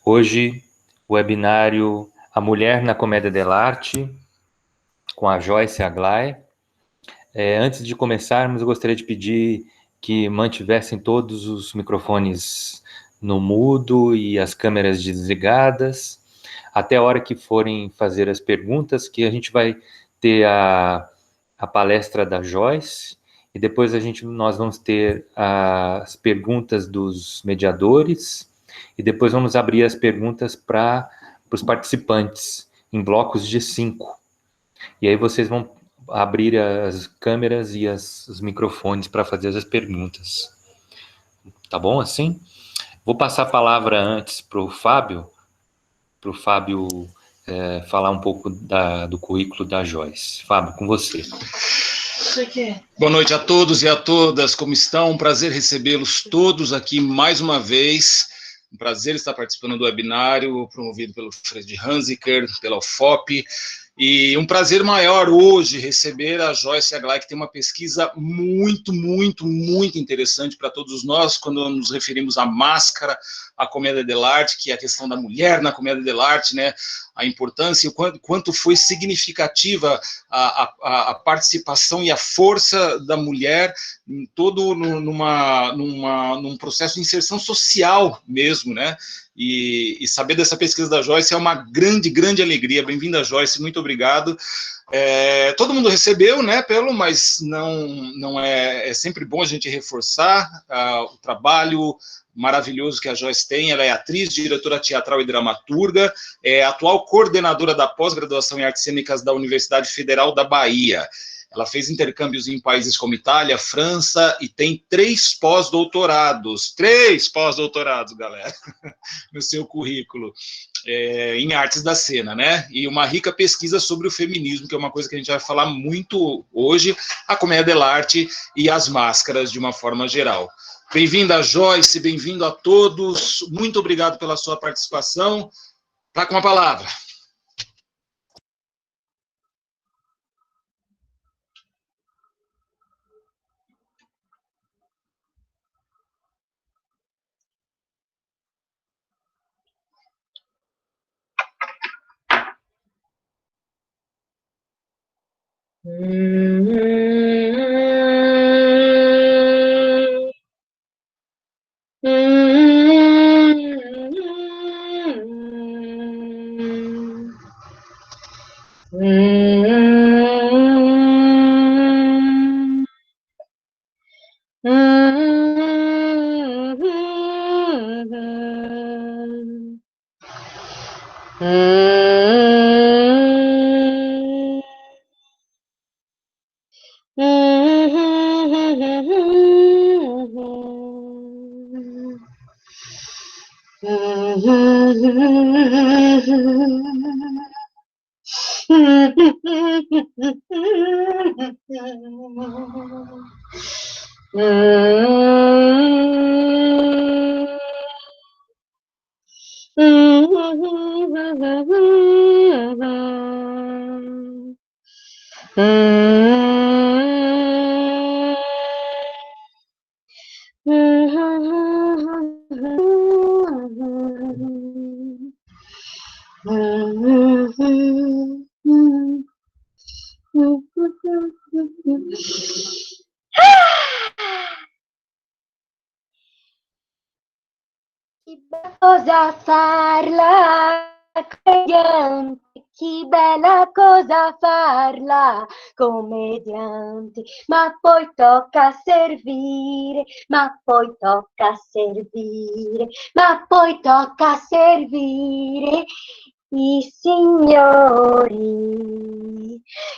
Hoje, o webinário A Mulher na Comédia dell'Arte, com a Joyce Aglai. Antes de começarmos, eu gostaria de pedir que mantivessem todos os microfones no mudo e as câmeras desligadas, até a hora que forem fazer as perguntas, que a gente vai ter a palestra da Joyce, e depois nós vamos ter as perguntas dos mediadores, e depois vamos abrir as perguntas para os participantes, em blocos de 5. E aí vocês vão abrir as câmeras e os microfones para fazer as perguntas. Tá bom assim? Vou passar a palavra antes para o Fábio falar um pouco do currículo da Joyce. Fábio, com você. Boa noite a todos e a todas, como estão? Um prazer recebê-los todos aqui mais uma vez. Um prazer estar participando do webinário promovido pelo Fred Hanziker, pela UFOP. E um prazer maior hoje receber a Joyce Aglai, que tem uma pesquisa muito interessante para todos nós, quando nos referimos à máscara, à comédia dell'arte, que é a questão da mulher na comédia dell'arte, né? A importância e o quanto foi significativa a participação e a força da mulher em todo num processo de inserção social mesmo, né? E saber dessa pesquisa da Joyce é uma grande alegria. Bem-vinda, Joyce, muito obrigado. Todo mundo recebeu, né, mas não é sempre bom a gente reforçar o trabalho maravilhoso que a Joyce tem. Ela é atriz, diretora teatral e dramaturga, é atual coordenadora da pós-graduação em artes cênicas da Universidade Federal da Bahia. Ela fez intercâmbios em países como Itália, França, e tem 3 pós-doutorados. 3 pós-doutorados, galera, no seu currículo, em artes da cena, né? E uma rica pesquisa sobre o feminismo, que é uma coisa que a gente vai falar muito hoje, a comédia dell'arte e as máscaras de uma forma geral. Bem-vinda, Joyce, bem-vindo a todos. Muito obrigado pela sua participação. Tá com a palavra. Che bella cosa farla comediante, che bella cosa farla comediante, ma poi tocca servire, ma poi tocca servire, ma poi tocca servire i signori.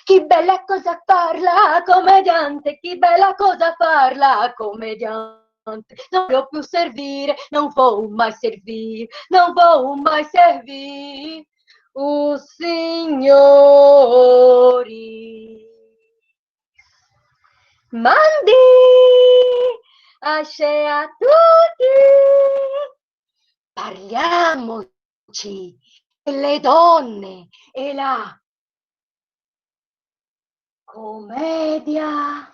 Che bella cosa farla commediante, che bella cosa farla commediante. Non può più servire, non può mai servire, non può mai servire. Signori. Mandi asce a tutti. Parliamoci delle donne e la commedia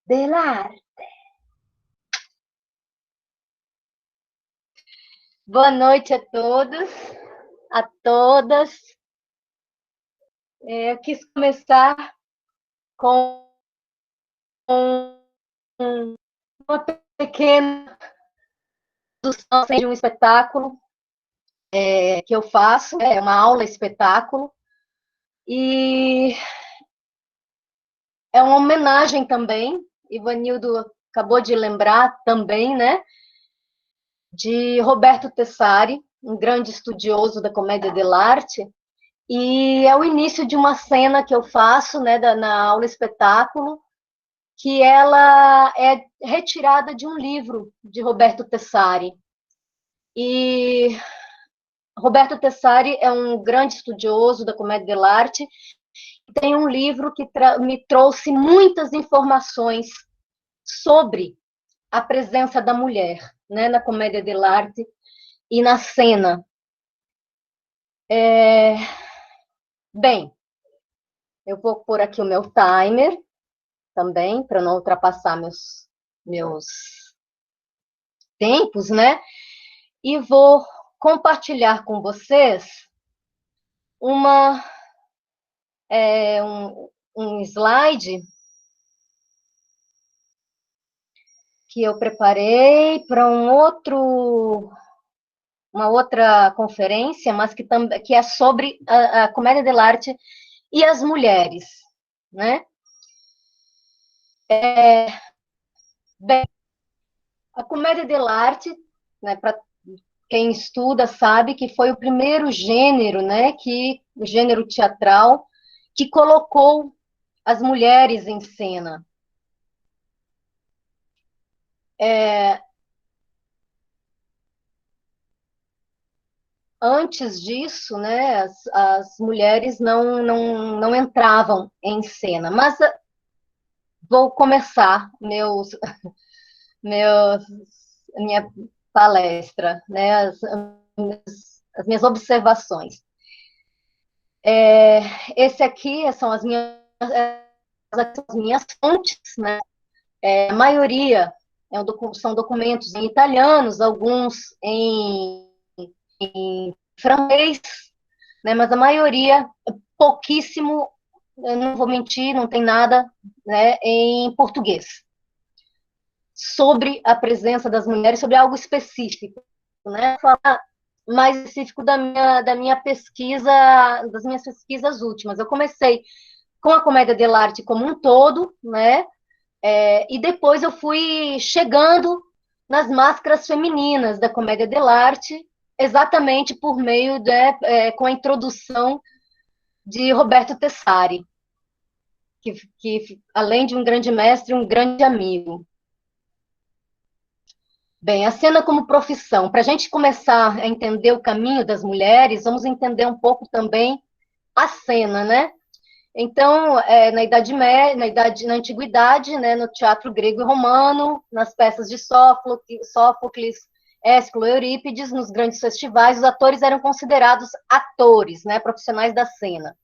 dell'arte. Boa noite a todos, a todas. Eu quis começar com uma pequena introdução de um espetáculo que eu faço, é uma aula espetáculo, e é uma homenagem também, Ivanildo acabou de lembrar também, né, de Roberto Tessari, um grande estudioso da comédia dell'arte, e é o início de uma cena que eu faço, né, na aula espetáculo, que ela é retirada de um livro de Roberto Tessari. E Roberto Tessari é um grande estudioso da comédia dell'arte, tem um livro que me trouxe muitas informações sobre a presença da mulher, né, na comédia dell'arte e na cena. Bem, eu vou pôr aqui o meu timer também, para não ultrapassar meus tempos, né? E vou compartilhar com vocês um slide que eu preparei para uma outra conferência, mas que é sobre a comédia dell'arte e as mulheres, né? Bem, a comédia dell'arte, né, para quem estuda sabe que foi o primeiro gênero, né, o gênero teatral, que colocou as mulheres em cena. Antes disso, né, as mulheres não entravam em cena. Mas vou começar minha palestra, né, as minhas observações. Esse aqui são as minhas fontes, né? A maioria são documentos em italianos, alguns em francês, né? Mas a maioria, pouquíssimo, eu não vou mentir, não tem nada, né, em português, sobre a presença das mulheres, sobre algo específico, né? Falar mais específico da minha pesquisa, das minhas pesquisas últimas. Eu comecei com a comédia dell'arte como um todo, né? E depois eu fui chegando nas máscaras femininas da comédia dell'arte, exatamente por meio com a introdução de Roberto Tessari, que além de um grande mestre, um grande amigo. Bem, a cena como profissão. Para a gente começar a entender o caminho das mulheres, vamos entender um pouco também a cena, né? Então, na antiguidade, né, no teatro grego e romano, nas peças de Sófocles, Ésquilo e Eurípides, nos grandes festivais, os atores eram considerados atores, né, profissionais da cena.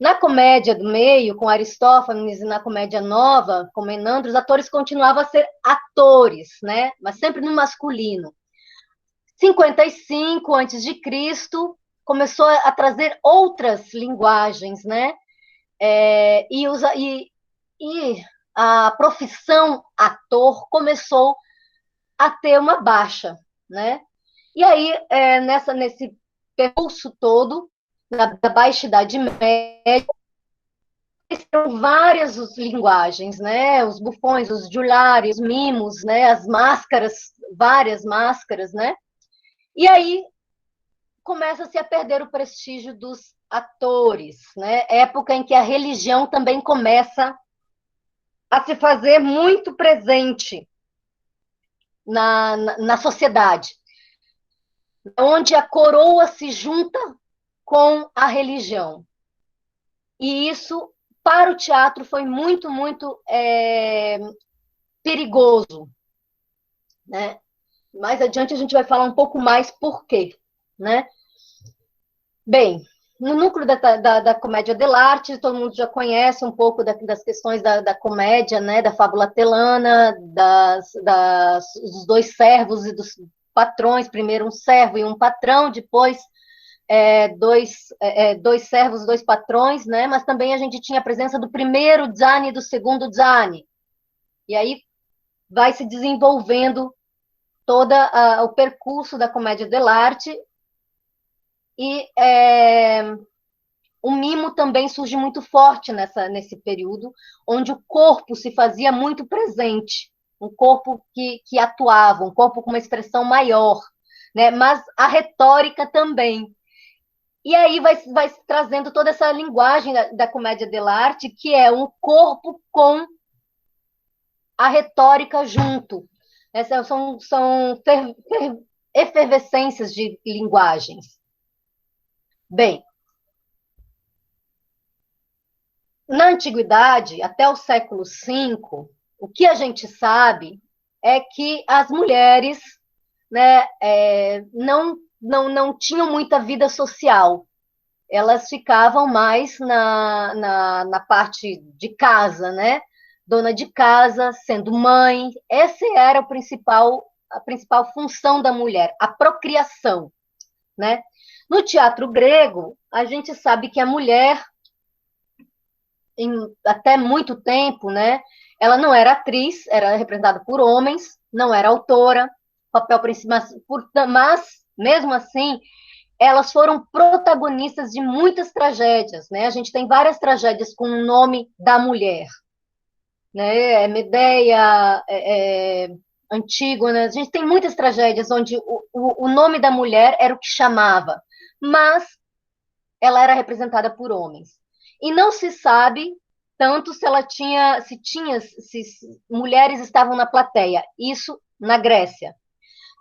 Na comédia do meio, com Aristófanes, e na comédia nova, com Menandro, os atores continuavam a ser atores, né, mas sempre no masculino. 55 a.C., começou a trazer outras linguagens, né? E a profissão ator começou a ter uma baixa, né? E aí, nesse percurso todo, da Baixa Idade Média, existiram várias linguagens, né? Os bufões, os giullari, os mimos, né? As máscaras, várias máscaras, né? E aí começa-se a perder o prestígio dos atores, né? Época em que a religião também começa a se fazer muito presente na sociedade, onde a coroa se junta com a religião. E isso, para o teatro, foi muito, muito perigoso, né? Mais adiante a gente vai falar um pouco mais por quê, né? Bem, no núcleo da comédia dell'arte, todo mundo já conhece um pouco das questões da comédia, né, da fábula telana, dos dois servos e dos patrões, primeiro um servo e um patrão, depois dois servos, dois patrões, né? Mas também a gente tinha a presença do primeiro dzani e do segundo dzani. E aí vai se desenvolvendo todo o percurso da comédia dell'arte. E o mimo também surge muito forte nesse período, onde o corpo se fazia muito presente, um corpo que atuava, um corpo com uma expressão maior, né? Mas a retórica também. E aí vai trazendo toda essa linguagem da comédia dell'arte, que é um corpo com a retórica junto. São efervescências de linguagens. Bem, na antiguidade, até o século V, o que a gente sabe é que as mulheres, né, não tinham muita vida social. Elas ficavam mais na parte de casa, né? Dona de casa, sendo mãe. Essa era a principal função da mulher, a procriação, né? No teatro grego, a gente sabe que a mulher, até muito tempo, né? Ela não era atriz, era representada por homens, não era autora, papel principal, mas mesmo assim elas foram protagonistas de muitas tragédias, né? A gente tem várias tragédias com o nome da mulher, né? Medeia, Antígona, a gente tem muitas tragédias onde o nome da mulher era o que chamava, mas ela era representada por homens. E não se sabe tanto se mulheres estavam na plateia, isso na Grécia.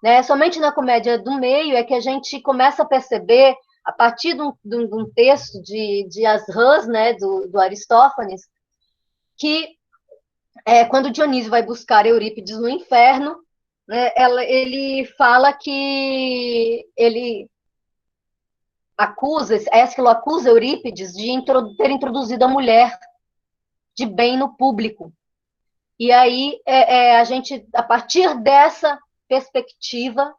Né? Somente na comédia do meio é que a gente começa a perceber, a partir de um texto de As Rãs, né, do Aristófanes, que quando Dionísio vai buscar Eurípides no inferno, né, ele fala que Ésquilo acusa Eurípides de ter introduzido a mulher de bem no público. E aí a gente, a partir dessa perspectiva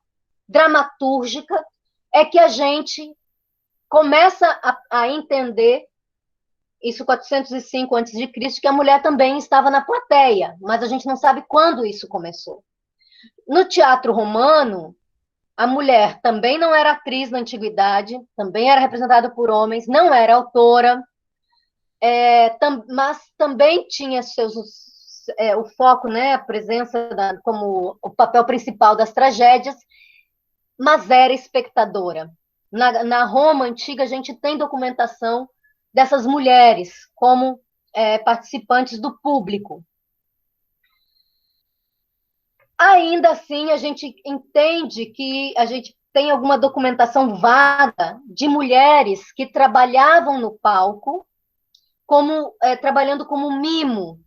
dramatúrgica, é que a gente começa a entender, isso 405 a.C., que a mulher também estava na plateia, mas a gente não sabe quando isso começou. No teatro romano, a mulher também não era atriz na antiguidade, também era representada por homens, não era autora, mas também tinha o foco, né, a presença como o papel principal das tragédias, mas era espectadora. Na Roma antiga, a gente tem documentação dessas mulheres como participantes do público. Ainda assim, a gente entende que a gente tem alguma documentação vaga de mulheres que trabalhavam no palco, trabalhando como mimo,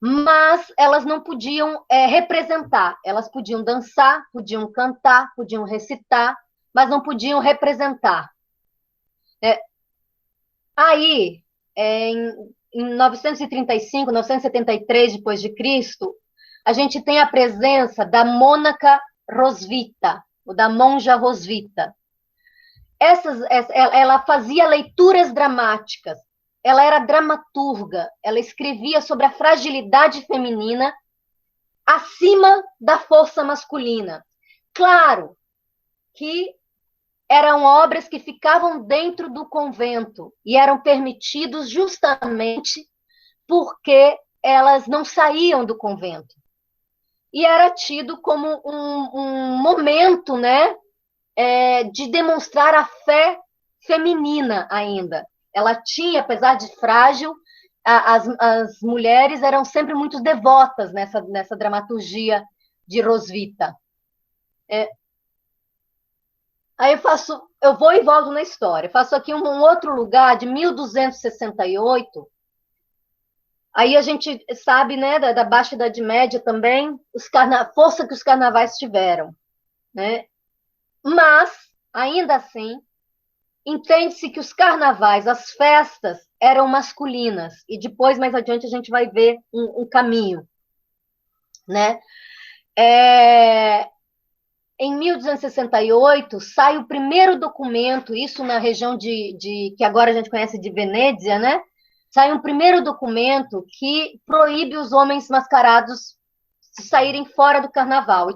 mas elas não podiam representar. Elas podiam dançar, podiam cantar, podiam recitar, mas não podiam representar. Aí, em 935, 973 depois de Cristo, a gente tem a presença da mônaca Rosvita, ou da monja Rosvita. Ela fazia leituras dramáticas, ela era dramaturga, ela escrevia sobre a fragilidade feminina acima da força masculina. Claro que eram obras que ficavam dentro do convento e eram permitidos justamente porque elas não saíam do convento. E era tido como um momento, né, de demonstrar a fé feminina ainda. Ela tinha, apesar de frágil, as mulheres eram sempre muito devotas nessa dramaturgia de Rosvita. Aí eu vou e volto na história. Faço aqui um outro lugar de 1268. Aí a gente sabe, né, da Baixa Idade Média também, a força que os carnavais tiveram, né? Mas, ainda assim, entende-se que os carnavais, as festas, eram masculinas. E depois, mais adiante, a gente vai ver um caminho, né? Em 1268, sai o primeiro documento, isso na região que agora a gente conhece de Venezia, né? Sai um primeiro documento que proíbe os homens mascarados de saírem fora do carnaval. E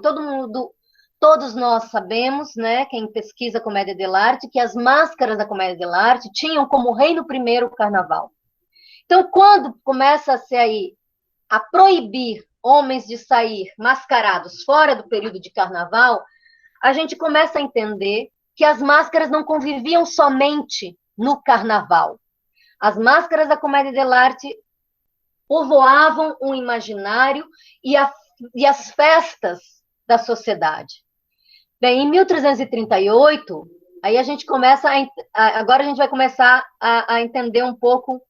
todos nós sabemos, né, quem pesquisa comédia dell'arte, que as máscaras da comédia dell'arte tinham como reino primeiro o carnaval. Então, quando começa a ser aí a proibir homens de sair mascarados fora do período de carnaval, a gente começa a entender que as máscaras não conviviam somente no carnaval. As máscaras da comédia dell'arte povoavam o imaginário e as festas da sociedade. Bem, em 1338, aí a gente começa agora a gente vai começar a entender um pouco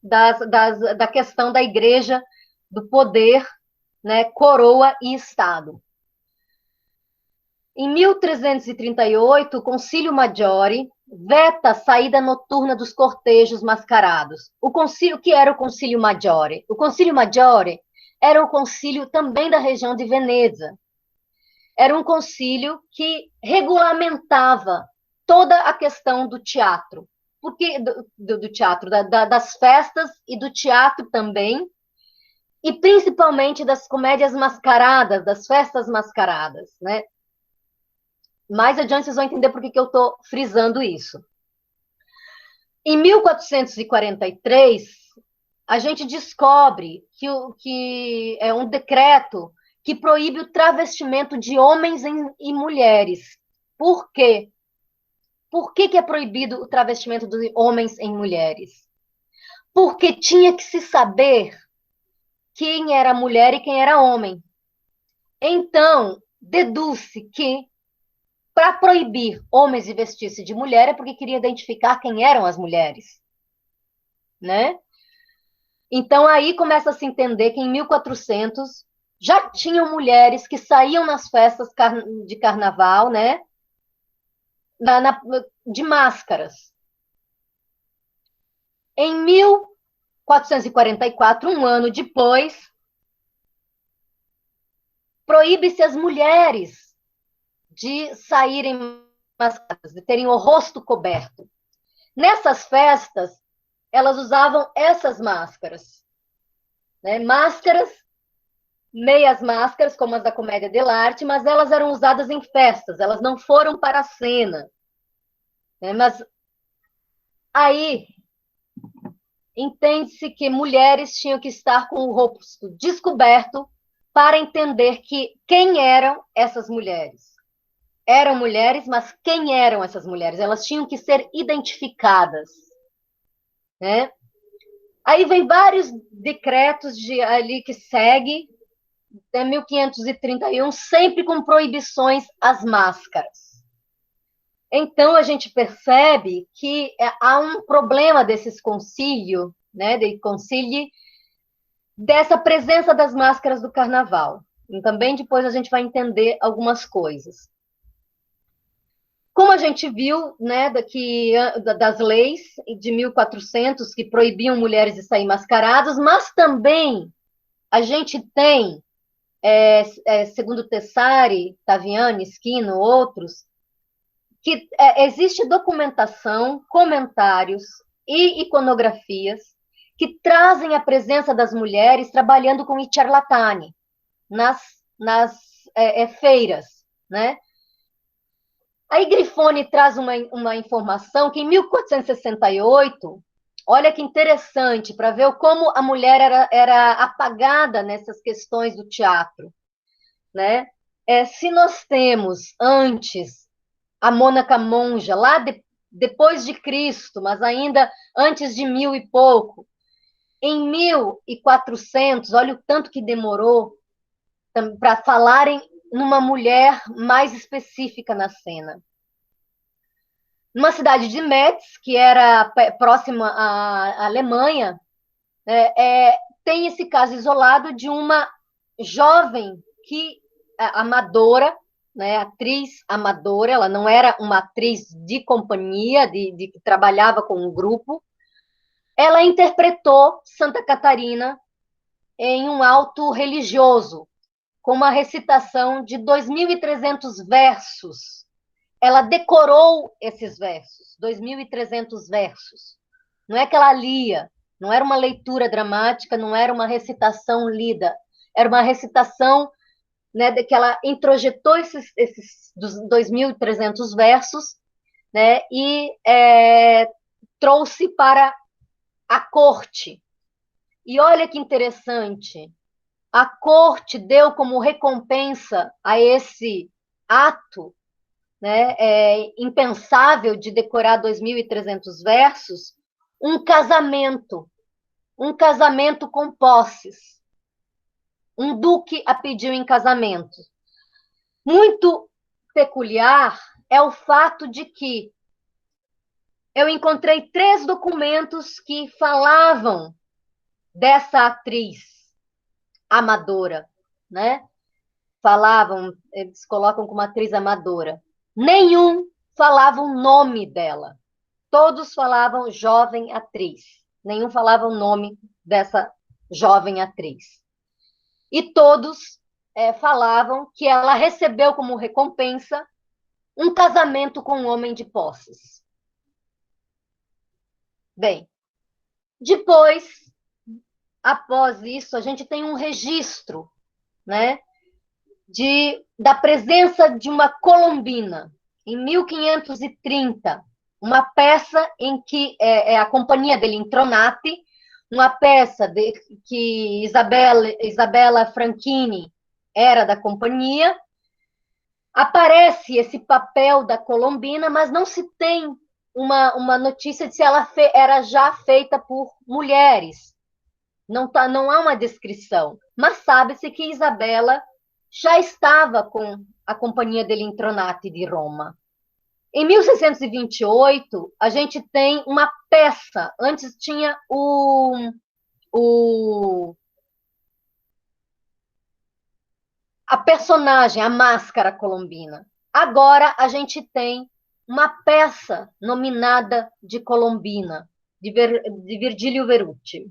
da questão da igreja, do poder, né, coroa e Estado. Em 1338, o Concílio Maggiore veta a saída noturna dos cortejos mascarados. O que era o Concílio Maggiore? O Concílio Maggiore era um concílio também da região de Veneza. Era um concílio que regulamentava toda a questão do teatro, do teatro, das festas e do teatro também, e principalmente das comédias mascaradas, das festas mascaradas, né? Mais adiante vocês vão entender por que eu estou frisando isso. Em 1443, a gente descobre que é um decreto que proíbe o travestimento de homens e mulheres. Por quê? Por que é proibido o travestimento de homens em mulheres? Porque tinha que se saber quem era mulher e quem era homem. Então, deduz-se que para proibir homens de vestir-se de mulher é porque queria identificar quem eram as mulheres, né? Então, aí começa a se entender que em 1400 já tinham mulheres que saíam nas festas de carnaval, né? De máscaras. Em 1444, um ano depois, proíbe-se as mulheres de saírem mascaradas, de terem o rosto coberto. Nessas festas, elas usavam essas máscaras, né? Máscaras, meias máscaras, como as da comédia dell'arte, mas elas eram usadas em festas, elas não foram para a cena, né? Mas aí entende-se que mulheres tinham que estar com o rosto descoberto para entender quem eram essas mulheres. Eram mulheres, mas quem eram essas mulheres? Elas tinham que ser identificadas, né? Aí vem vários decretos ali que segue, até 1531, sempre com proibições às máscaras. Então, a gente percebe que há um problema desses concílios, né, dessa presença das máscaras do carnaval. E também depois a gente vai entender algumas coisas. Como a gente viu, né, das leis de 1400 que proibiam mulheres de sair mascaradas, mas também a gente tem, segundo Tessari, Taviani, Schino, outros, que existe documentação, comentários e iconografias que trazem a presença das mulheres trabalhando com i ciarlatani nas feiras, né? Aí Grifoni traz uma informação que em 1468, olha que interessante, para ver como a mulher era apagada nessas questões do teatro, né? Se nós temos antes a Mônaca Monja, lá depois de Cristo, mas ainda antes de 1000 e pouco, em 1400, olha o tanto que demorou para falarem numa mulher mais específica na cena. Numa cidade de Metz, que era próxima à Alemanha, tem esse caso isolado de uma jovem amadora, né, atriz amadora, ela não era uma atriz de companhia, que trabalhava com um grupo, ela interpretou Santa Catarina em um auto religioso, com uma recitação de 2.300 versos. Ela decorou esses versos, 2.300 versos. Não é que ela lia, não era uma leitura dramática, não era uma recitação lida, era uma recitação, né, de que ela introjetou esses 2.300 versos, né, e trouxe para a corte. E olha que interessante, a corte deu como recompensa a esse ato, né, impensável de decorar 2.300 versos, um casamento com posses. Um duque a pediu em casamento. Muito peculiar é o fato de que eu encontrei 3 documentos que falavam dessa atriz amadora, né? Falavam, eles colocam como atriz amadora. Nenhum falava o nome dela. Todos falavam jovem atriz. Nenhum falava o nome dessa jovem atriz. E todos falavam que ela recebeu como recompensa um casamento com um homem de posses. Bem, depois, após isso, a gente tem um registro, né, da presença de uma colombina, em 1530, uma peça em que a Companhia degli Intronati, uma peça que Isabella Franchini era da companhia, aparece esse papel da colombina, mas não se tem uma notícia de se ela era já feita por mulheres. Não há uma descrição, mas sabe-se que Isabela já estava com a Companhia degli Intronati de Roma. Em 1628, a gente tem uma peça. Antes tinha a personagem, a máscara colombina. Agora a gente tem uma peça nominada de Colombina, de Virgílio Verucci.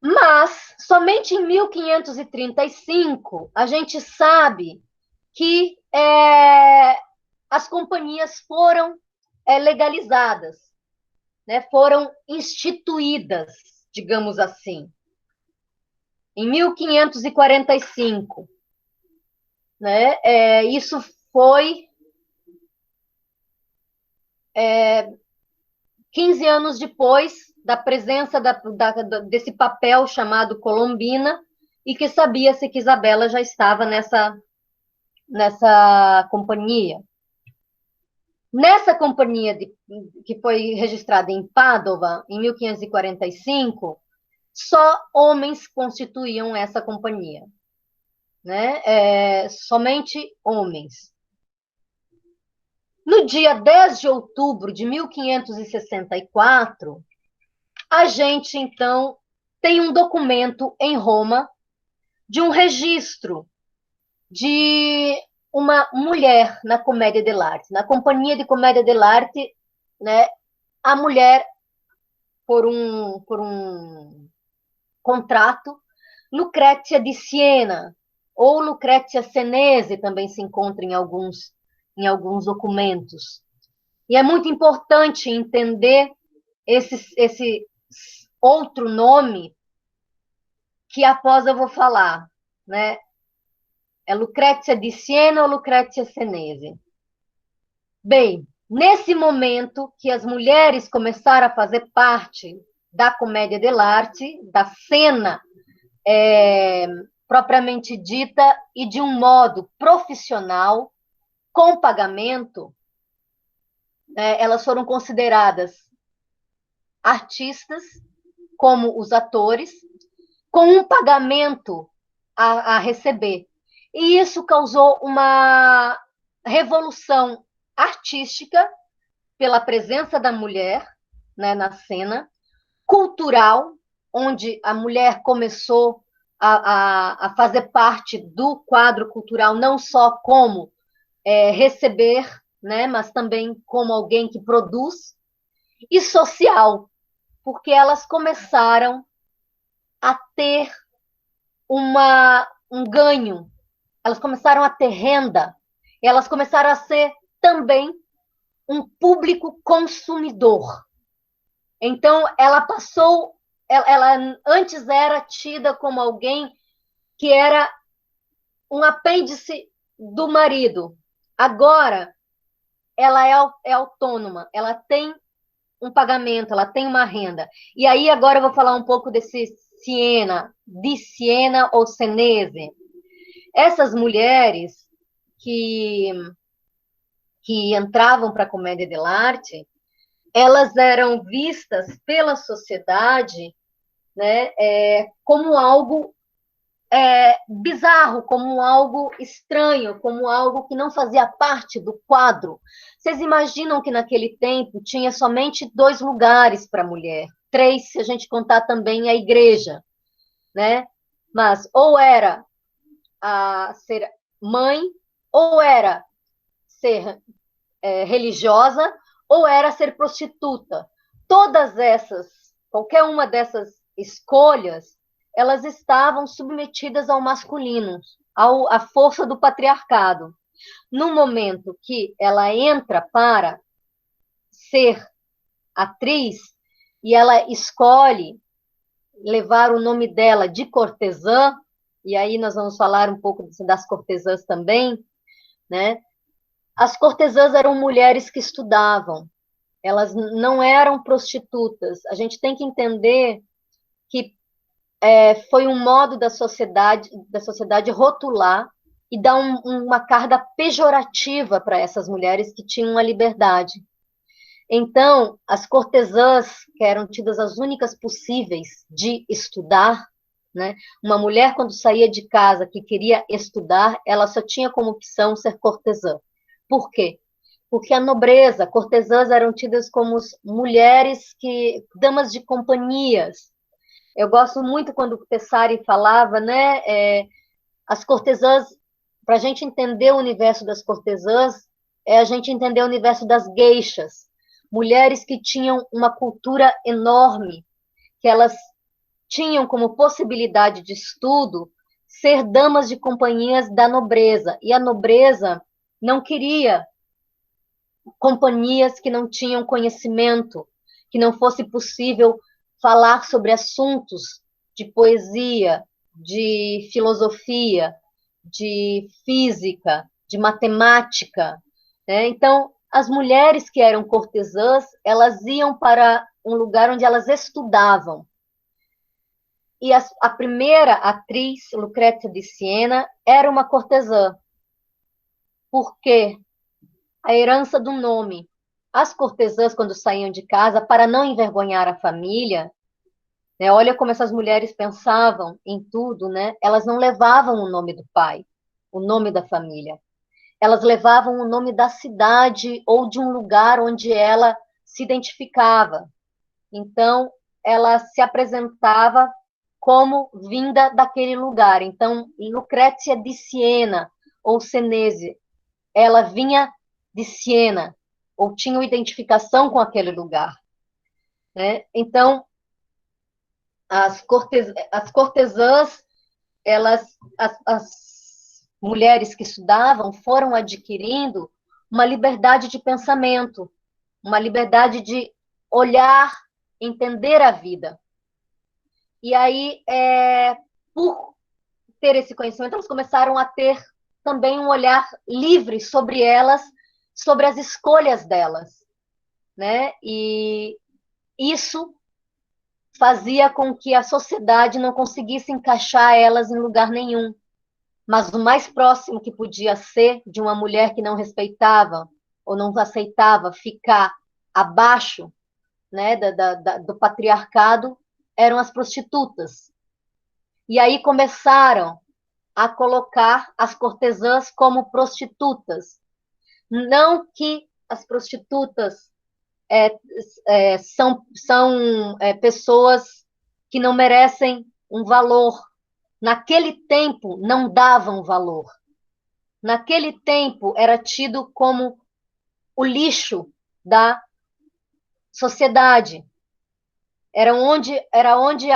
Mas, somente em 1535, a gente sabe que as companhias foram legalizadas, né? Foram instituídas, digamos assim, em 1545. Né? Isso foi 15 anos depois da presença desse papel chamado Colombina, e que sabia-se que Isabela já estava nessa companhia. Nessa companhia que foi registrada em Pádua, em 1545, só homens constituíam essa companhia. Né? Somente homens. No dia 10 de outubro de 1564, a gente, então, tem um documento em Roma de um registro de uma mulher na Commedia dell'arte. Na Companhia de Commedia dell'arte, né, a mulher, por um contrato, Lucrezia di Siena, ou Lucrezia Senese, também se encontra em alguns documentos. E é muito importante entender esse outro nome que após eu vou falar, né? É Lucrezia di Siena ou Lucrezia Senese. Bem, nesse momento que as mulheres começaram a fazer parte da Commedia dell'arte, da cena propriamente dita, e de um modo profissional, com pagamento, elas foram consideradas artistas, como os atores, com um pagamento a receber. E isso causou uma revolução artística pela presença da mulher, né, na cena, cultural, onde a mulher começou a fazer parte do quadro cultural, não só como receber, né, mas também como alguém que produz, e social, porque elas começaram a ter um ganho, elas começaram a ter renda, elas começaram a ser também um público consumidor. Então, ela passou, ela antes era tida como alguém que era um apêndice do marido. Agora, ela é autônoma, ela tem um pagamento, ela tem uma renda. E aí, agora eu vou falar um pouco desse di Siena ou Senese. Essas mulheres que entravam para a comédia dell'arte, elas eram vistas pela sociedade, né, como algo bizarro, como algo estranho, como algo que não fazia parte do quadro. Vocês imaginam que naquele tempo tinha somente 2 lugares para a mulher, 3 se a gente contar também a igreja, né? Mas ou era ser mãe, ou era ser religiosa, ou era ser prostituta. Todas essas, qualquer uma dessas escolhas, elas estavam submetidas ao masculino, à força do patriarcado. No momento que ela entra para ser atriz e ela escolhe levar o nome dela de cortesã, e aí nós vamos falar um pouco das cortesãs também, né? As cortesãs eram mulheres que estudavam, elas não eram prostitutas. A gente tem que entender que foi um modo da sociedade rotular e dar uma carga pejorativa para essas mulheres que tinham a liberdade. Então, as cortesãs, que eram tidas as únicas possíveis de estudar, né? Uma mulher, quando saía de casa que queria estudar, ela só tinha como opção ser cortesã. Por quê? Porque a nobreza, cortesãs eram tidas como mulheres damas de companhias. Eu gosto muito quando o Tessari falava, né? As cortesãs, para a gente entender o universo das cortesãs, a gente entender o universo das geixas, mulheres que tinham uma cultura enorme, que elas tinham como possibilidade de estudo ser damas de companhias da nobreza. E a nobreza não queria companhias que não tinham conhecimento, que não fosse possível falar sobre assuntos de poesia, de filosofia, de física, de matemática, né? Então, as mulheres que eram cortesãs, elas iam para um lugar onde elas estudavam. E a primeira atriz, Lucrezia di Siena, era uma cortesã. Por quê? A herança do nome. As cortesãs, quando saíam de casa, para não envergonhar a família, né, olha como essas mulheres pensavam em tudo, né? Elas não levavam o nome do pai, o nome da família. Elas levavam o nome da cidade ou de um lugar onde ela se identificava. Então, ela se apresentava como vinda daquele lugar. Então, Lucrezia di Siena ou Senese, ela vinha de Siena, ou tinha identificação com aquele lugar, né? Então, as cortesãs, as mulheres que estudavam foram adquirindo uma liberdade de pensamento, uma liberdade de olhar, entender a vida. E aí, por ter esse conhecimento, elas começaram a ter também um olhar livre sobre elas, sobre as escolhas delas, né? E isso fazia com que a sociedade não conseguisse encaixar elas em lugar nenhum. Mas o mais próximo que podia ser de uma mulher que não respeitava ou não aceitava ficar abaixo, né, do patriarcado eram as prostitutas. E aí começaram a colocar as cortesãs como prostitutas. Não que as prostitutas são pessoas que não merecem um valor. Naquele tempo, não davam valor. Naquele tempo, era tido como o lixo da sociedade. Era onde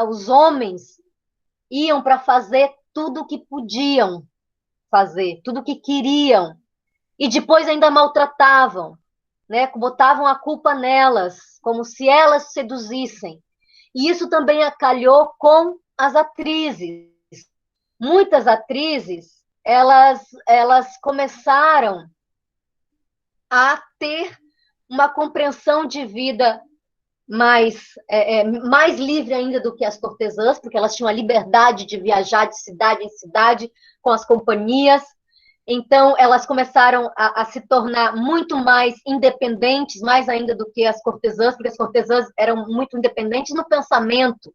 os homens iam para fazer tudo o que podiam fazer, tudo o que queriam, e depois ainda maltratavam, né? Botavam a culpa nelas, como se elas seduzissem. E isso também acalhou com as atrizes. Muitas atrizes, elas começaram a ter uma compreensão de vida mais livre ainda do que as cortesãs, porque elas tinham a liberdade de viajar de cidade em cidade com as companhias. Então, elas começaram a se tornar muito mais independentes, mais ainda do que as cortesãs, porque as cortesãs eram muito independentes no pensamento,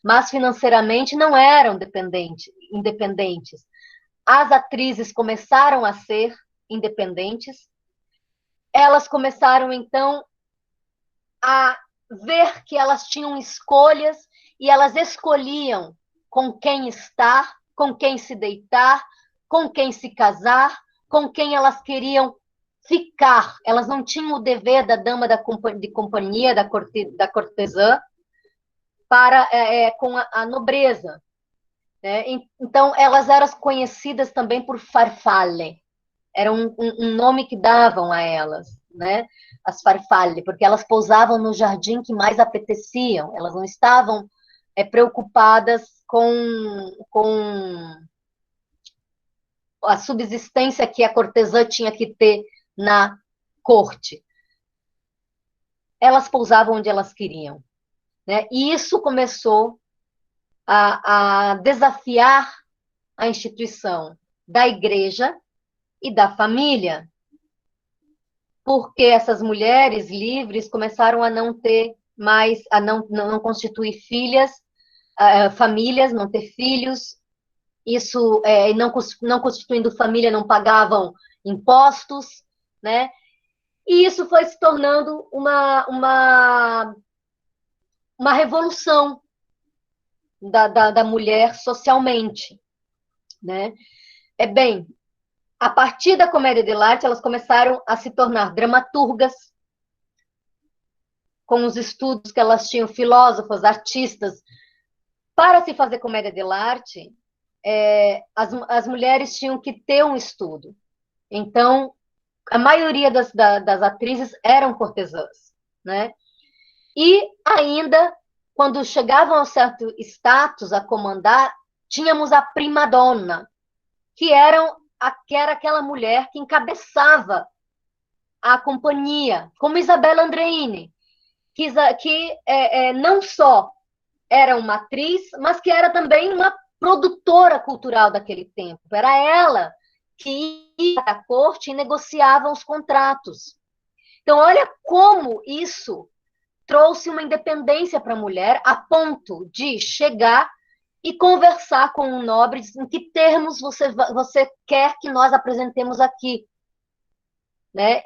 mas financeiramente não eram independentes. As atrizes começaram a ser independentes. Elas começaram, então, a ver que elas tinham escolhas e elas escolhiam com quem estar, com quem se deitar, com quem se casar, com quem elas queriam ficar. Elas não tinham o dever da dama de companhia, da cortesã, com a nobreza. Né? Então, elas eram conhecidas também por farfalle. Era um nome que davam a elas, né? As farfalle, porque elas pousavam no jardim que mais apeteciam. Elas não estavam preocupadas com a subsistência que a cortesã tinha que ter na corte. Elas pousavam onde elas queriam. Né? E isso começou a desafiar a instituição da igreja e da família, porque essas mulheres livres começaram a não ter mais, a não constituir famílias, não ter filhos. Isso, não constituindo família, não pagavam impostos, né? E isso foi se tornando uma revolução da mulher socialmente, né? Bem, a partir da comédia dell'arte, elas começaram a se tornar dramaturgas, com os estudos que elas tinham, filósofas, artistas. Para se fazer comédia dell'arte, as mulheres tinham que ter um estudo. Então, a maioria das atrizes eram cortesãs, né? E ainda, quando chegavam a certo status, a comandar, tínhamos a prima donna, que era aquela mulher que encabeçava a companhia, como Isabella Andreini, que não só era uma atriz, mas que era também uma produtora cultural daquele tempo. Era ela que ia à corte e negociava os contratos. Então, olha como isso trouxe uma independência para a mulher, a ponto de chegar e conversar com um nobre em que termos você quer que nós apresentemos aqui. Né?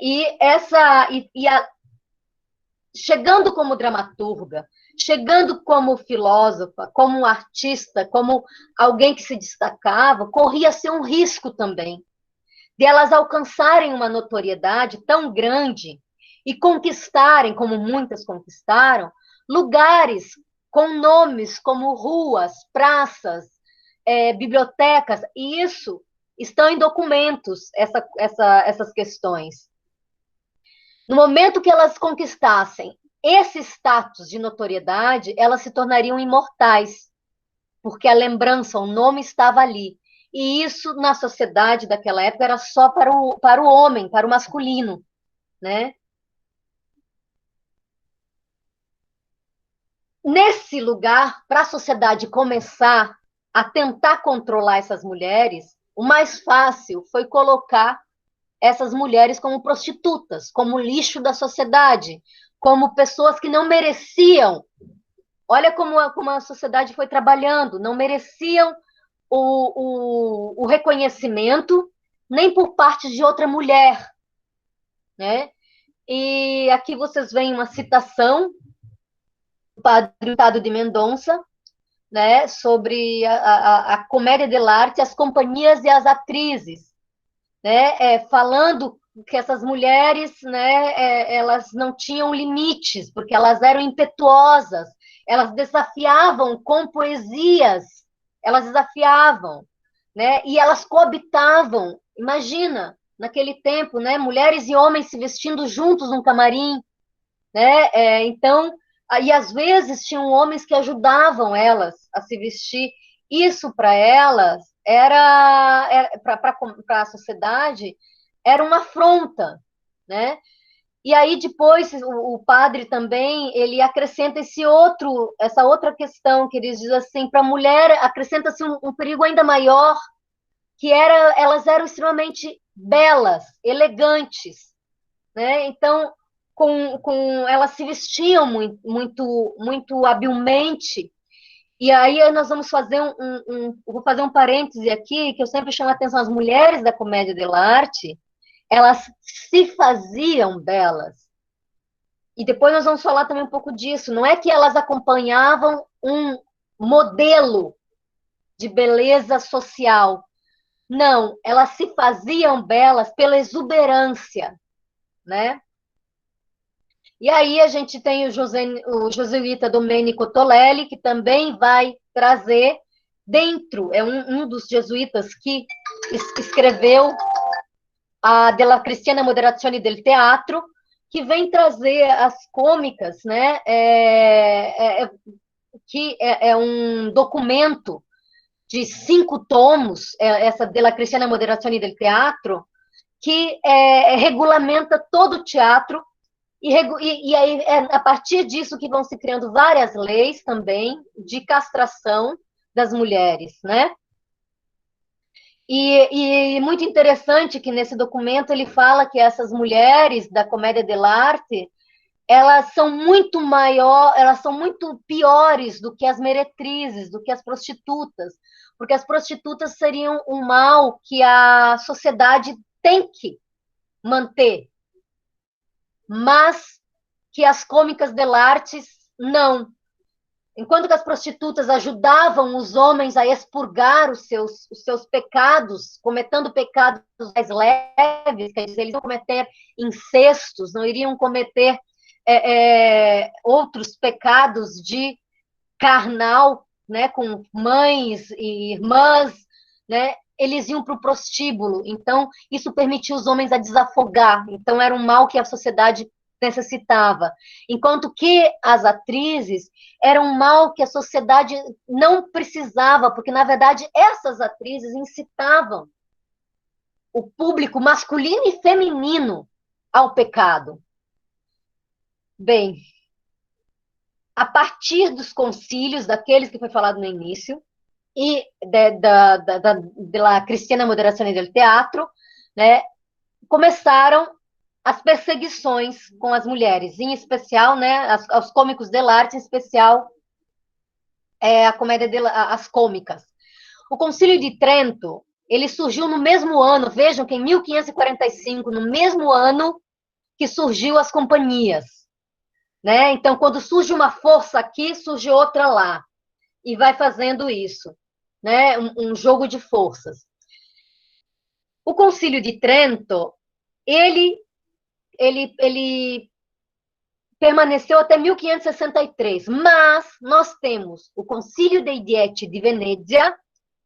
Chegando como dramaturga, chegando como filósofa, como artista, como alguém que se destacava, corria-se um risco também de elas alcançarem uma notoriedade tão grande e conquistarem, como muitas conquistaram, lugares com nomes como ruas, praças, bibliotecas, e isso estão em documentos, essas questões. No momento que elas conquistassem esse status de notoriedade, elas se tornariam imortais, porque a lembrança, o nome estava ali. E isso, na sociedade daquela época, era só para o homem, para o masculino, né? Nesse lugar, para a sociedade começar a tentar controlar essas mulheres, o mais fácil foi colocar essas mulheres como prostitutas, como lixo da sociedade, como pessoas que não mereciam. Olha como a sociedade foi trabalhando, não mereciam o reconhecimento nem por parte de outra mulher, né? E aqui vocês veem uma citação do padre Hurtado de Mendonça, né, sobre a comédia dell'arte, as companhias e as atrizes, né, falando que essas mulheres, né, elas não tinham limites, porque elas eram impetuosas, elas desafiavam com poesias, elas desafiavam, né? E elas coabitavam, imagina, naquele tempo, né? Mulheres e homens se vestindo juntos num camarim, né? Então, e às vezes tinham homens que ajudavam elas a se vestir. Isso para elas era para a sociedade era uma afronta, né? E aí depois o padre também ele acrescenta essa outra questão que ele diz assim, para a mulher acrescenta-se um perigo ainda maior, que elas eram extremamente belas, elegantes, né? Então elas se vestiam muito habilmente. E aí nós vamos fazer vou fazer um parêntese aqui, que eu sempre chamo a atenção, as mulheres da comédia dell'arte, elas se faziam belas. E depois nós vamos falar também um pouco disso. Não é que elas acompanhavam um modelo de beleza social. Não, elas se faziam belas pela exuberância, né? E aí a gente tem o jesuíta Domenico Tolelli, que também vai trazer dentro, é um dos jesuítas que escreveu a Della Cristiana Moderazione del Teatro, que vem trazer as cômicas, né? Que é um documento de 5 tomos, essa Della Cristiana Moderazione del Teatro, que regulamenta todo o teatro. E aí é a partir disso que vão se criando várias leis também de castração das mulheres, né? E muito interessante que nesse documento ele fala que essas mulheres da comédia dell'arte, elas são muito piores do que as meretrizes, do que as prostitutas, porque as prostitutas seriam um mal que a sociedade tem que manter, mas que as cômicas dell'arte não. Enquanto que as prostitutas ajudavam os homens a expurgar os seus pecados, cometendo pecados mais leves, quer dizer, eles não cometer incestos, não iriam cometer outros pecados de carnal, né, com mães e irmãs, né, eles iam para o prostíbulo. Então, isso permitia os homens a desafogar. Então, era um mal que a sociedade necessitava. Enquanto que as atrizes eram um mal que a sociedade não precisava, porque, na verdade, essas atrizes incitavam o público masculino e feminino ao pecado. Bem, a partir dos concílios, daqueles que foi falado no início, e da Cristiana Moderazione del Teatro, né, começaram as perseguições com as mulheres, em especial, né, aos cômicos dell'arte, em especial a comédia as cômicas. O Concílio de Trento, ele surgiu no mesmo ano, vejam que em 1545, no mesmo ano que surgiu as companhias, né? Então, quando surge uma força aqui, surge outra lá, e vai fazendo isso, né? Um jogo de forças. O Concílio de Trento, ele permaneceu até 1563, mas nós temos o Concílio dei Dieci de Venezia,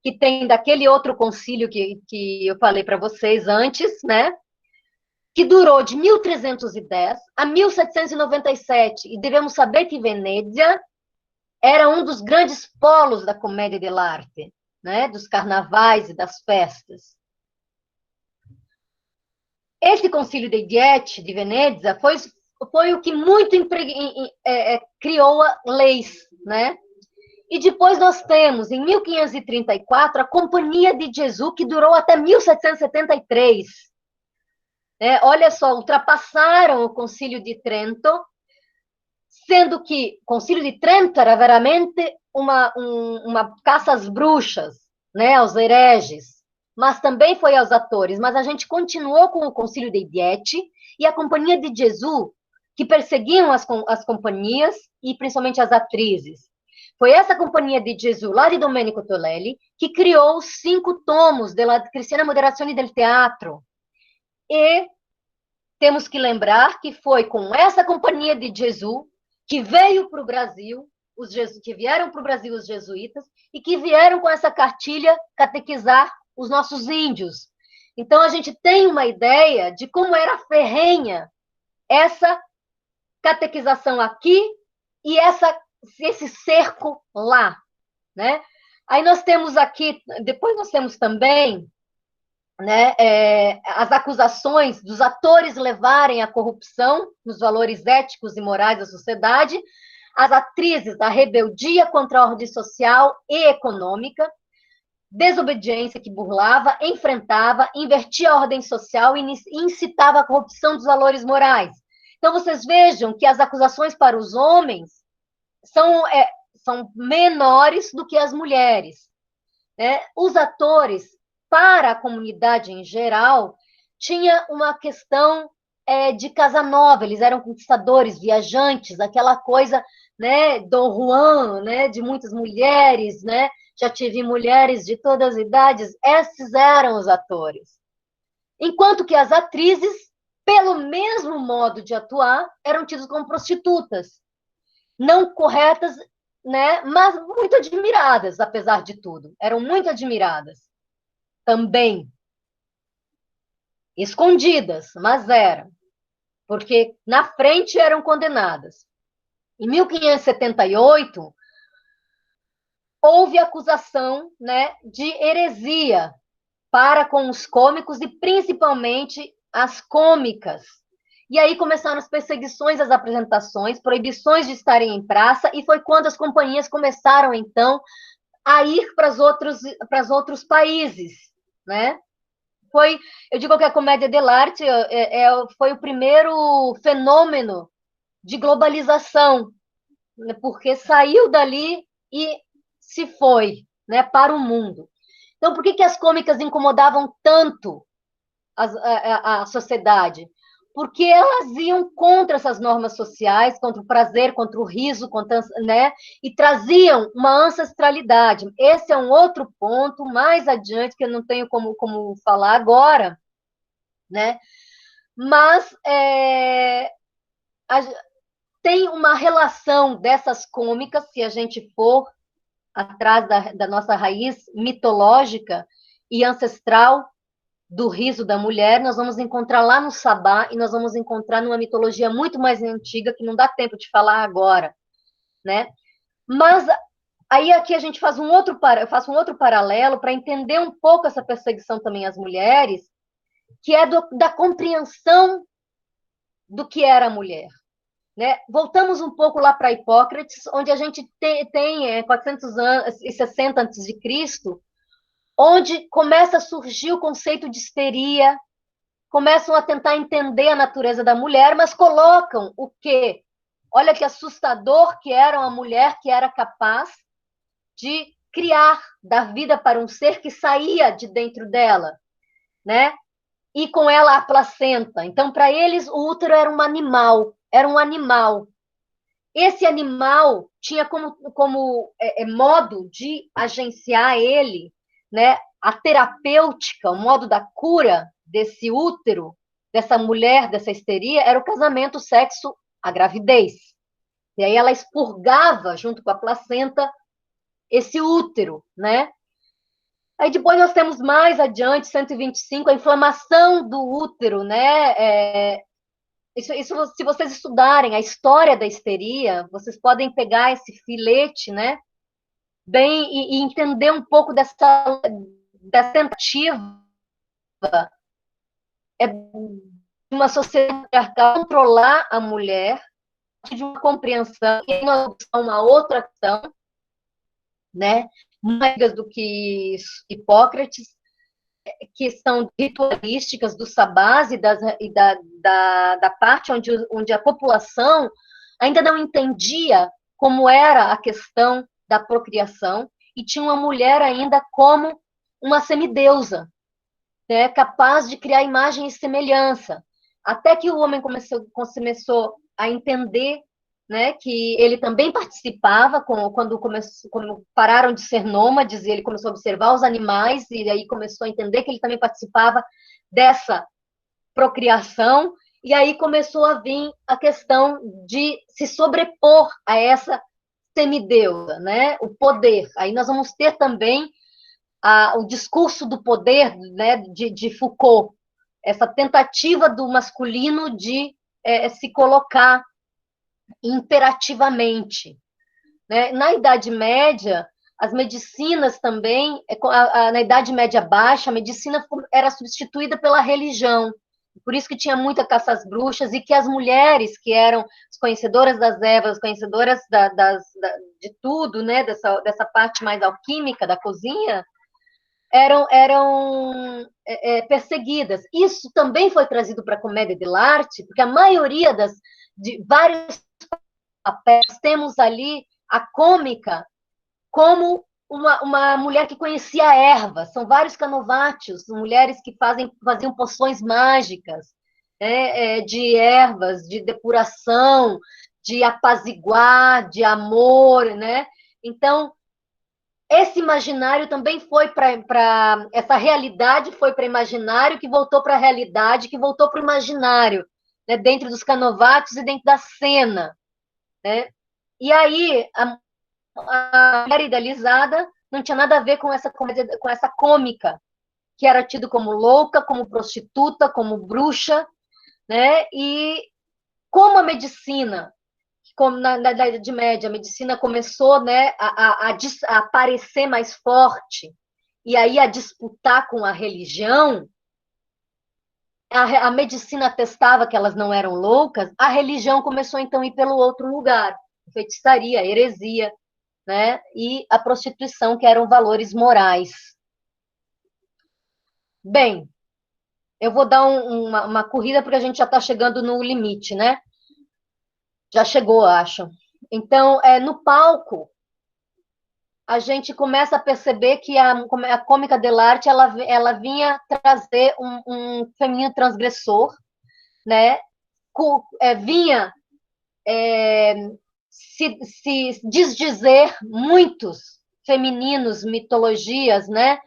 que tem daquele outro concílio que eu falei para vocês antes, né? Que durou de 1310 a 1797, e devemos saber que Venezia era um dos grandes polos da comédia dell'arte, né? Dos carnavais e das festas. Esse Concílio dei Dieci de Venezia foi o que muito criou leis, né? E depois nós temos, em 1534, a Companhia de Jesus, que durou até 1773. Olha só, ultrapassaram o Concílio de Trento, sendo que o Concílio de Trento era veramente uma caça às bruxas, né, aos hereges, mas também foi aos atores. Mas a gente continuou com o Concílio dei Dieci e a Companhia de Jesus, que perseguiam as companhias e principalmente as atrizes. Foi essa Companhia de Jesus, lá de Domenico Tolelli, que criou os 5 tomos da Cristiana Moderazione del Teatro. E temos que lembrar que foi com essa Companhia de Jesus que veio para o Brasil que vieram para o Brasil os jesuítas e que vieram com essa cartilha catequizar os nossos índios. Então, a gente tem uma ideia de como era ferrenha essa catequização aqui e esse cerco lá, né? Aí nós temos aqui, depois nós temos também, né, as acusações dos atores levarem à corrupção nos valores éticos e morais da sociedade, as atrizes da rebeldia contra a ordem social e econômica, desobediência que burlava, enfrentava, invertia a ordem social e incitava a corrupção dos valores morais. Então, vocês vejam que as acusações para os homens são menores do que as mulheres, né? Os atores, para a comunidade em geral, tinha uma questão de Casanova, eles eram conquistadores, viajantes, aquela coisa, né, Dom Juan, né, de muitas mulheres, né? Já tive mulheres de todas as idades, esses eram os atores. Enquanto que as atrizes, pelo mesmo modo de atuar, eram tidas como prostitutas, não corretas, né, mas muito admiradas, apesar de tudo. Eram muito admiradas também. Escondidas, mas eram. Porque na frente eram condenadas. Em 1578, houve acusação, né, de heresia para com os cômicos e principalmente as cômicas. E aí começaram as perseguições às apresentações, proibições de estarem em praça, e foi quando as companhias começaram, então, a ir para os outros países, né? Eu digo que a comédia dell'arte foi o primeiro fenômeno de globalização, né, porque saiu dali e se foi, né, para o mundo. Então, por que as cômicas incomodavam tanto a sociedade? Porque elas iam contra essas normas sociais, contra o prazer, contra o riso, né, e traziam uma ancestralidade. Esse é um outro ponto mais adiante, que eu não tenho como falar agora, né? Mas tem uma relação dessas cômicas, se a gente for atrás da nossa raiz mitológica e ancestral do riso da mulher, nós vamos encontrar lá no Sabá e nós vamos encontrar numa mitologia muito mais antiga, que não dá tempo de falar agora, né? Mas aí aqui a gente faz eu faço um outro paralelo para entender um pouco essa perseguição também às mulheres, que é da compreensão do que era a mulher. Né? Voltamos um pouco lá para Hipócrates, onde a gente tem 460 a.C., onde começa a surgir o conceito de histeria, começam a tentar entender a natureza da mulher, mas colocam o quê? Olha que assustador que era uma mulher que era capaz de criar, dar vida para um ser que saía de dentro dela, né? E com ela a placenta. Então, para eles, o útero era um animal. Esse animal tinha como modo de agenciar ele, né, a terapêutica, o modo da cura desse útero, dessa mulher, dessa histeria, era o casamento, o sexo, a gravidez. E aí ela expurgava, junto com a placenta, esse útero, né? Aí depois nós temos mais adiante, 125, a inflamação do útero, né? Isso, se vocês estudarem a história da histeria, vocês podem pegar esse filete, né? Bem, e entender um pouco dessa tentativa de uma sociedade controlar a mulher, de uma compreensão, e uma outra questão, né? Mais do que Hipócrates, que são ritualísticas dos sabás e da parte onde a população ainda não entendia como era a questão da procriação e tinha uma mulher ainda como uma semideusa, né, capaz de criar imagem e semelhança. Até que o homem começou a entender, né, que ele também participava, quando pararam de ser nômades, ele começou a observar os animais, e aí começou a entender que ele também participava dessa procriação, e aí começou a vir a questão de se sobrepor a essa semideusa, né? O poder. Aí nós vamos ter também o discurso do poder, né, de Foucault, essa tentativa do masculino de se colocar imperativamente, né? Na Idade Média, as medicinas também, na Idade Média Baixa, a medicina era substituída pela religião. Por isso que tinha muita caça às bruxas, e que as mulheres, que eram as conhecedoras das ervas, conhecedoras de tudo, né, dessa parte mais alquímica da cozinha, eram perseguidas. Isso também foi trazido para a comédia dell'arte, porque a maioria de vários papéis, temos ali a cômica como uma mulher que conhecia ervas. São vários canovatios, mulheres que faziam poções mágicas, né, de ervas, de depuração, de apaziguar, de amor, né? Então, esse imaginário também foi para essa realidade, foi para imaginário, que voltou para a realidade, que voltou para o imaginário, né, dentro dos canovatios e dentro da cena, né? E aí a mulher idealizada não tinha nada a ver com essa comédia, com essa cômica, que era tido como louca, como prostituta, como bruxa, né? E como a medicina, como na Idade Média, a medicina começou, né, a aparecer mais forte, e aí a disputar com a religião, a medicina atestava que elas não eram loucas, a religião começou então a ir pelo outro lugar, a feitiçaria, a heresia, né, e a prostituição, que eram valores morais. Bem, eu vou dar uma corrida, porque a gente já está chegando no limite, né? Já chegou, acho. Então, no palco, a gente começa a perceber que a cômica dell'arte, ela vinha trazer um feminino transgressor, né? Vinha se desdizer muitos femininos, mitologias, né?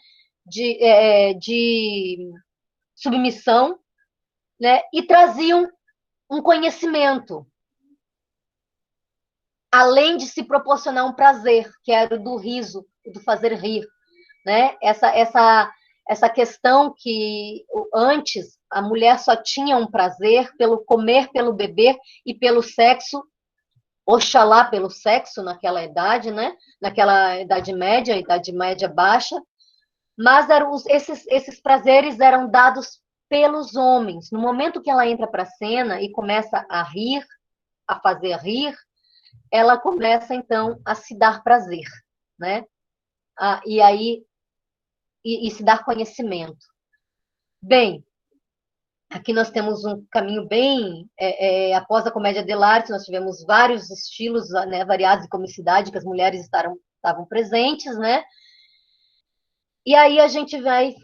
De submissão, né? E traziam um conhecimento, além de se proporcionar um prazer, que era o do riso, do fazer rir, né? Essa questão que antes a mulher só tinha um prazer pelo comer, pelo beber e pelo sexo, oxalá pelo sexo naquela idade, né? Naquela Idade Média Baixa, mas esses prazeres eram dados pelos homens. No momento que ela entra para a cena e começa a rir, a fazer rir, ela começa, então, a se dar prazer, né? E aí, e se dar conhecimento. Bem, aqui nós temos um caminho bem... após a comédia dell'arte, nós tivemos vários estilos, né, variados de comicidade, que as mulheres estavam presentes, né? E aí a gente vai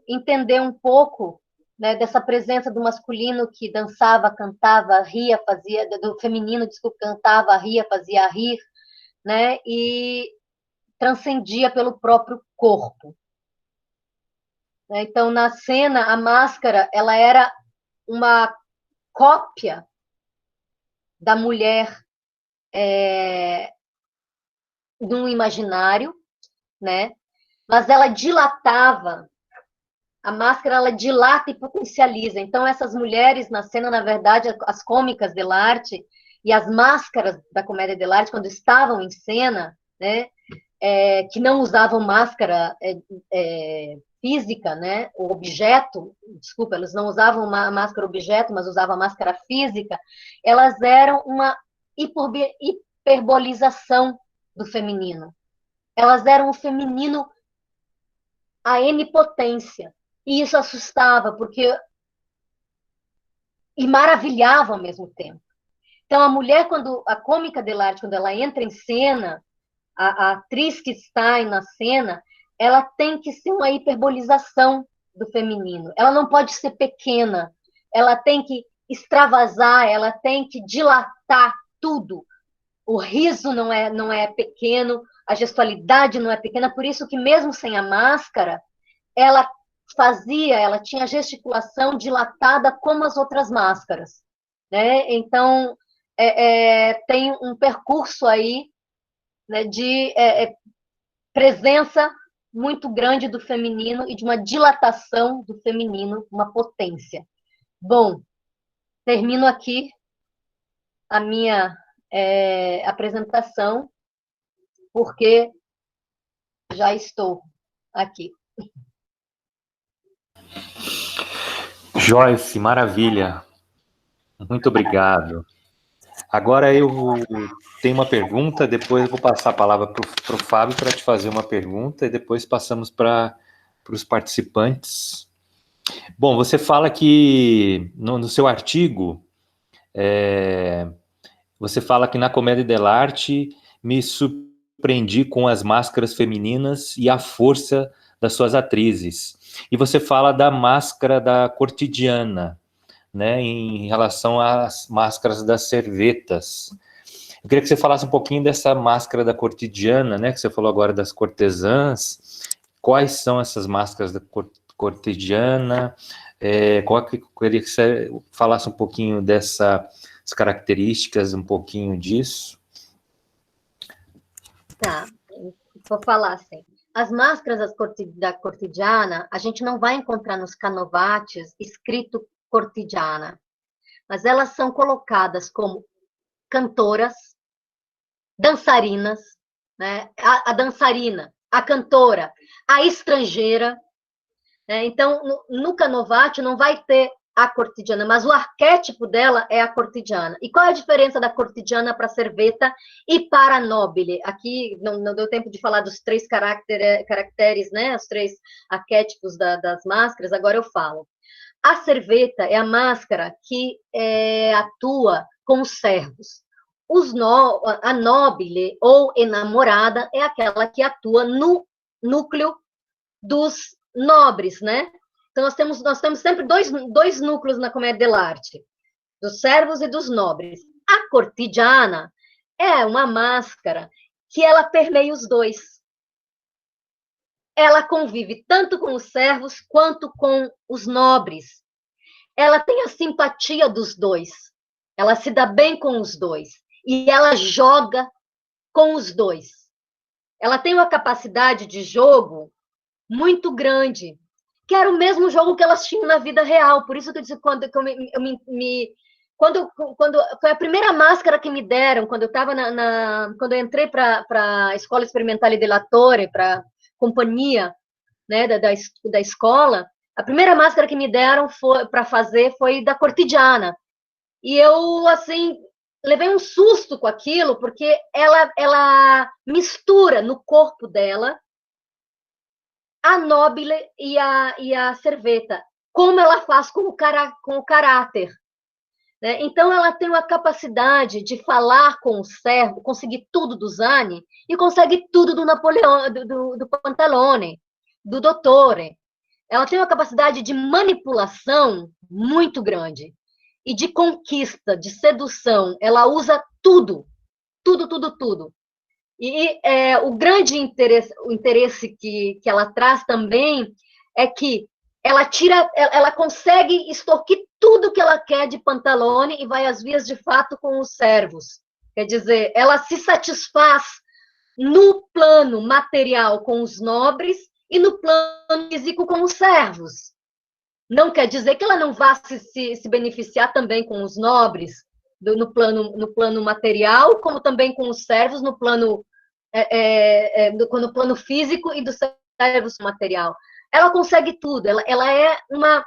entender um pouco, né, dessa presença do masculino que dançava, cantava, ria, fazia, do feminino, desculpa, cantava, ria, fazia rir, né, e transcendia pelo próprio corpo. Então, na cena, a máscara, ela era uma cópia da mulher num imaginário, né, mas ela dilatava. A máscara, ela dilata e potencializa. Então, essas mulheres na cena, na verdade, as cômicas dell'arte e as máscaras da comédia dell'arte, quando estavam em cena, né, que não usavam máscara física, né, o objeto, desculpa, elas não usavam uma máscara objeto, mas usavam máscara física, elas eram uma hiperbolização do feminino. Elas eram o feminino a N potência. E isso assustava, e maravilhava ao mesmo tempo. Então, a mulher, a cômica dell'arte, quando ela entra em cena, a atriz que está na cena, ela tem que ser uma hiperbolização do feminino. Ela não pode ser pequena, ela tem que extravasar, ela tem que dilatar tudo. O riso não é pequeno, a gestualidade não é pequena, por isso que mesmo sem a máscara, ela tinha gesticulação dilatada como as outras máscaras, né? Então, tem um percurso aí né, de presença muito grande do feminino e de uma dilatação do feminino, uma potência. Bom, termino aqui a minha apresentação, porque já estou aqui. Joyce, maravilha. Muito obrigado. Agora eu tenho uma pergunta, depois eu vou passar a palavra para o Fábio para te fazer uma pergunta, e depois passamos para os participantes. Bom, você fala que no seu artigo, você fala que na Comédia dell'arte me surpreendi com as máscaras femininas e a força das suas atrizes. E você fala da máscara da Cortigiana, né, em relação às máscaras das servetas. Eu queria que você falasse um pouquinho dessa máscara da Cortigiana, né, que você falou agora das cortesãs. Quais são essas máscaras da Cortigiana? Queria que você falasse um pouquinho dessas características, um pouquinho disso. Tá, vou falar assim. As máscaras da Cortigiana, a gente não vai encontrar nos canovates escrito Cortigiana, mas elas são colocadas como cantoras, dançarinas, né? A dançarina, a cantora, a estrangeira, né? Então, no canovate não vai ter a Cortigiana, mas o arquétipo dela é a Cortigiana. E qual é a diferença da Cortigiana para a serveta e para a nobile? Aqui não deu tempo de falar dos 3 caracteres, né? Os 3 arquétipos das máscaras, agora eu falo. A serveta é a máscara que atua com os servos. A nobile ou enamorada é aquela que atua no núcleo dos nobres, né? Então, nós temos sempre dois núcleos na Comédia dell'arte, dos servos e dos nobres. A Cortigiana é uma máscara que ela permeia os dois. Ela convive tanto com os servos quanto com os nobres. Ela tem a simpatia dos dois. Ela se dá bem com os dois. E ela joga com os dois. Ela tem uma capacidade de jogo muito grande, que era o mesmo jogo que elas tinham na vida real. Por isso que eu disse, quando foi a primeira máscara que me deram, quando eu estava quando eu entrei para a Escola Experimentale dell'Attore, para a companhia, né, da escola, a primeira máscara que me deram para fazer foi da Cortigiana. E eu, assim, levei um susto com aquilo, porque ela mistura no corpo dela a nobile e a serveta, como ela faz com o caráter. Né? Então, ela tem uma capacidade de falar com o servo, conseguir tudo do Zani, e consegue tudo do Napoleão, do Pantalone, do Dottore. Ela tem uma capacidade de manipulação muito grande, e de conquista, de sedução. Ela usa tudo, tudo, tudo, tudo. E o grande interesse que ela traz também é que ela consegue extorquir tudo que ela quer de Pantalone e vai às vias de fato com os servos. Quer dizer, ela se satisfaz no plano material com os nobres e no plano físico com os servos. Não quer dizer que ela não vá se beneficiar também com os nobres, no plano material, como também com os servos no plano físico e dos servos material. Ela consegue tudo, ela é uma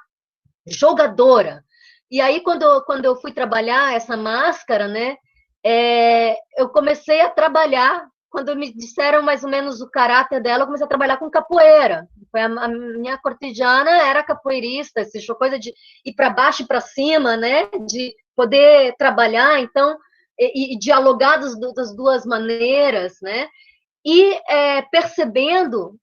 jogadora. E aí, quando eu fui trabalhar essa máscara, né, eu comecei a trabalhar, quando me disseram mais ou menos o caráter dela, eu comecei a trabalhar com capoeira. A minha Cortigiana era capoeirista, coisa de ir para baixo e para cima, né, de poder trabalhar, então, e dialogar das duas maneiras, né, e percebendo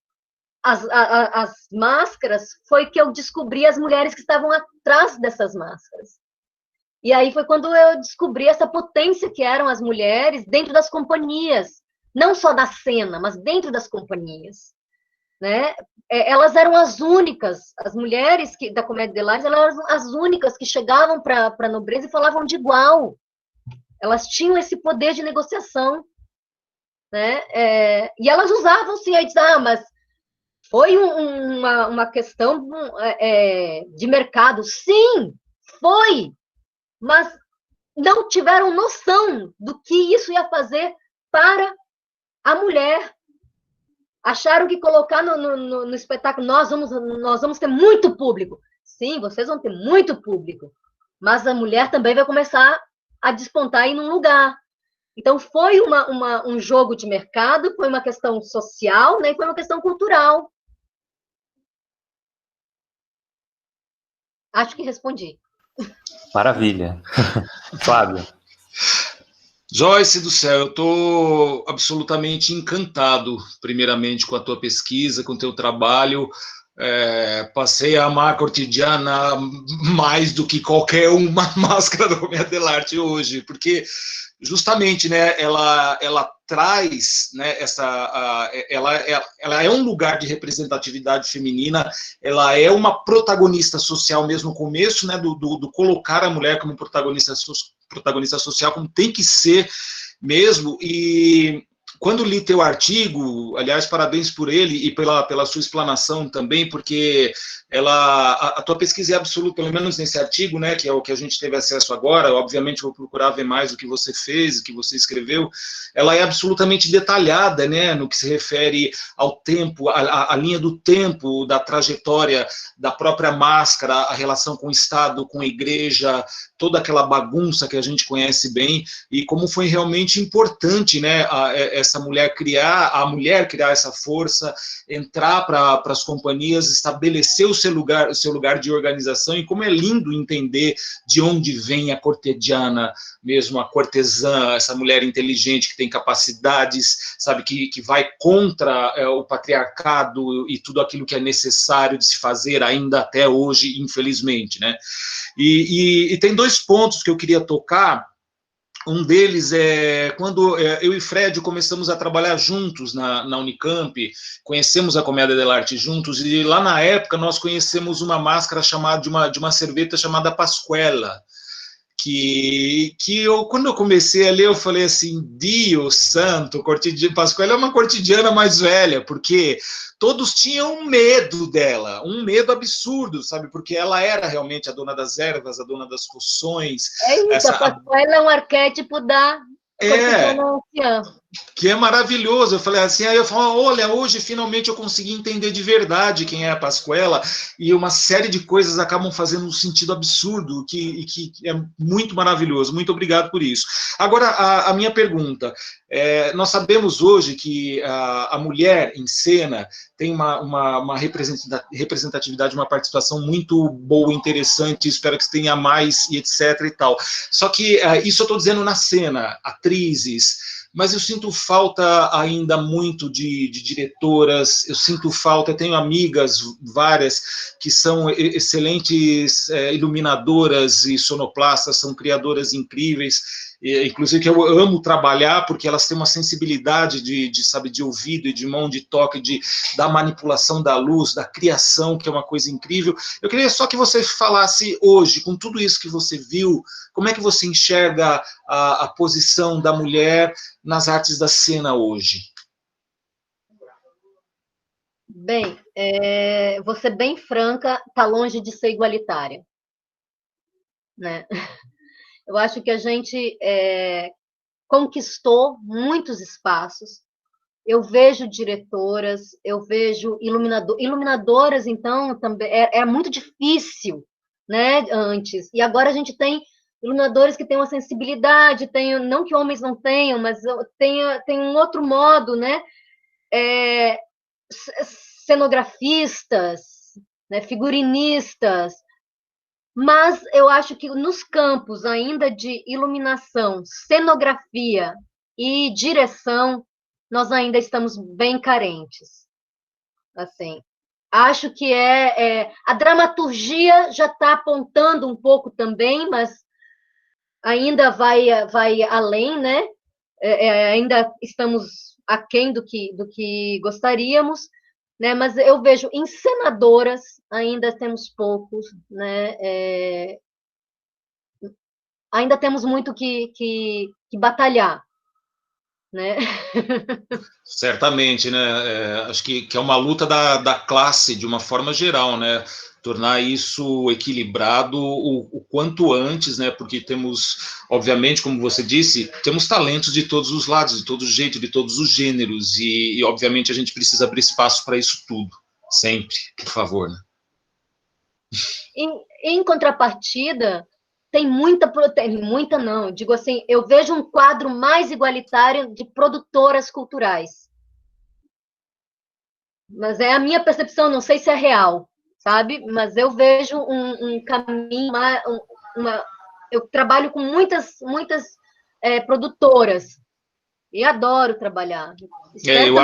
as máscaras, foi que eu descobri as mulheres que estavam atrás dessas máscaras. E aí foi quando eu descobri essa potência que eram as mulheres dentro das companhias, não só da cena, mas dentro das companhias. Né? Elas eram as únicas, as mulheres da Comédia dell'arte, elas eram as únicas que chegavam para a nobreza e falavam de igual. Elas tinham esse poder de negociação. né? E elas usavam sim, aí diz, mas foi uma questão de mercado. Sim, foi, mas não tiveram noção do que isso ia fazer para a mulher. Acharam que colocar no espetáculo, nós vamos ter muito público. Sim, vocês vão ter muito público, mas a mulher também vai começar a despontar aí num lugar. Então, foi um jogo de mercado, foi uma questão social, né, e foi uma questão cultural. Acho que respondi. Maravilha. Flávio. Joyce do céu, eu estou absolutamente encantado, primeiramente, com a tua pesquisa, com o teu trabalho. Passei a amar a Cortigiana mais do que qualquer uma máscara da Commedia dell'arte hoje, porque justamente, né, ela traz, né, ela é um lugar de representatividade feminina, ela é uma protagonista social mesmo no começo, né, do colocar a mulher como protagonista social, como tem que ser mesmo. E quando li teu artigo, aliás, parabéns por ele e pela sua explanação também, porque a tua pesquisa é absoluta, pelo menos nesse artigo, né, que é o que a gente teve acesso agora, obviamente vou procurar ver mais o que você fez, o que você escreveu, ela é absolutamente detalhada, né, no que se refere ao tempo, a linha do tempo, da trajetória da própria máscara, a relação com o Estado, com a igreja, toda aquela bagunça que a gente conhece bem, e como foi realmente importante, né, essa mulher criar essa força, entrar para as companhias, estabelecer o seu lugar de organização, e como é lindo entender de onde vem a cortediana, mesmo a cortesã, essa mulher inteligente que tem capacidades, sabe, que vai contra o patriarcado e tudo aquilo que é necessário de se fazer ainda até hoje, infelizmente, né? E tem dois pontos que eu queria tocar. Um deles é quando eu e Fred começamos a trabalhar juntos na Unicamp, conhecemos a Commedia dell'arte juntos, e lá na época nós conhecemos uma máscara chamada de uma cerveta chamada Pasquella, que quando eu comecei a ler, eu falei assim, Dio santo, Pasquella é uma cortidiana mais velha, porque todos tinham medo dela, um medo absurdo, sabe, porque ela era realmente a dona das ervas, a dona das poções. É isso, a Pasquella é um arquétipo da cortidiana anciã. Que é maravilhoso. Eu falei assim, aí eu falo, olha, hoje finalmente eu consegui entender de verdade quem é a Pasquella, e uma série de coisas acabam fazendo um sentido absurdo, que é muito maravilhoso. Muito obrigado por isso. Agora, a minha pergunta, nós sabemos hoje que a mulher em cena tem uma representatividade, uma participação muito boa, interessante, espero que tenha mais, e etc e tal. Só que isso eu estou dizendo na cena, atrizes, mas eu sinto falta ainda muito de diretoras, eu sinto falta, eu tenho amigas várias que são excelentes iluminadoras e sonoplastas, são criadoras incríveis, inclusive que eu amo trabalhar, porque elas têm uma sensibilidade sabe, de ouvido e de mão, de toque, da manipulação da luz, da criação, que é uma coisa incrível. Eu queria só que você falasse hoje, com tudo isso que você viu, como é que você enxerga a posição da mulher nas artes da cena hoje? Bem, vou ser bem franca, está longe de ser igualitária, né? Eu acho que a gente conquistou muitos espaços. Eu vejo diretoras, eu vejo iluminadoras, então, também é muito difícil, né, antes. E agora a gente tem iluminadores que têm uma sensibilidade, não que homens não tenham, mas tem um outro modo, né? Cenografistas, né, figurinistas, mas eu acho que nos campos ainda de iluminação, cenografia e direção, nós ainda estamos bem carentes. Assim, acho que a dramaturgia já está apontando um pouco também, mas ainda vai além, né? Ainda estamos aquém do que gostaríamos, né? Mas eu vejo encenadoras, ainda temos poucos, né? Ainda temos muito que batalhar, né? Certamente, né? Acho que é uma luta da classe de uma forma geral, né? Tornar isso equilibrado o quanto antes, né? Porque temos, obviamente, como você disse, temos talentos de todos os lados, de todo jeito, de todos os gêneros, e obviamente a gente precisa abrir espaço para isso tudo, sempre, por favor, né? Em contrapartida, tem muita não, digo assim, eu vejo um quadro mais igualitário de produtoras culturais. Mas é a minha percepção, não sei se é real, sabe? Mas eu vejo um caminho, eu trabalho com muitas produtoras e adoro trabalhar. Eu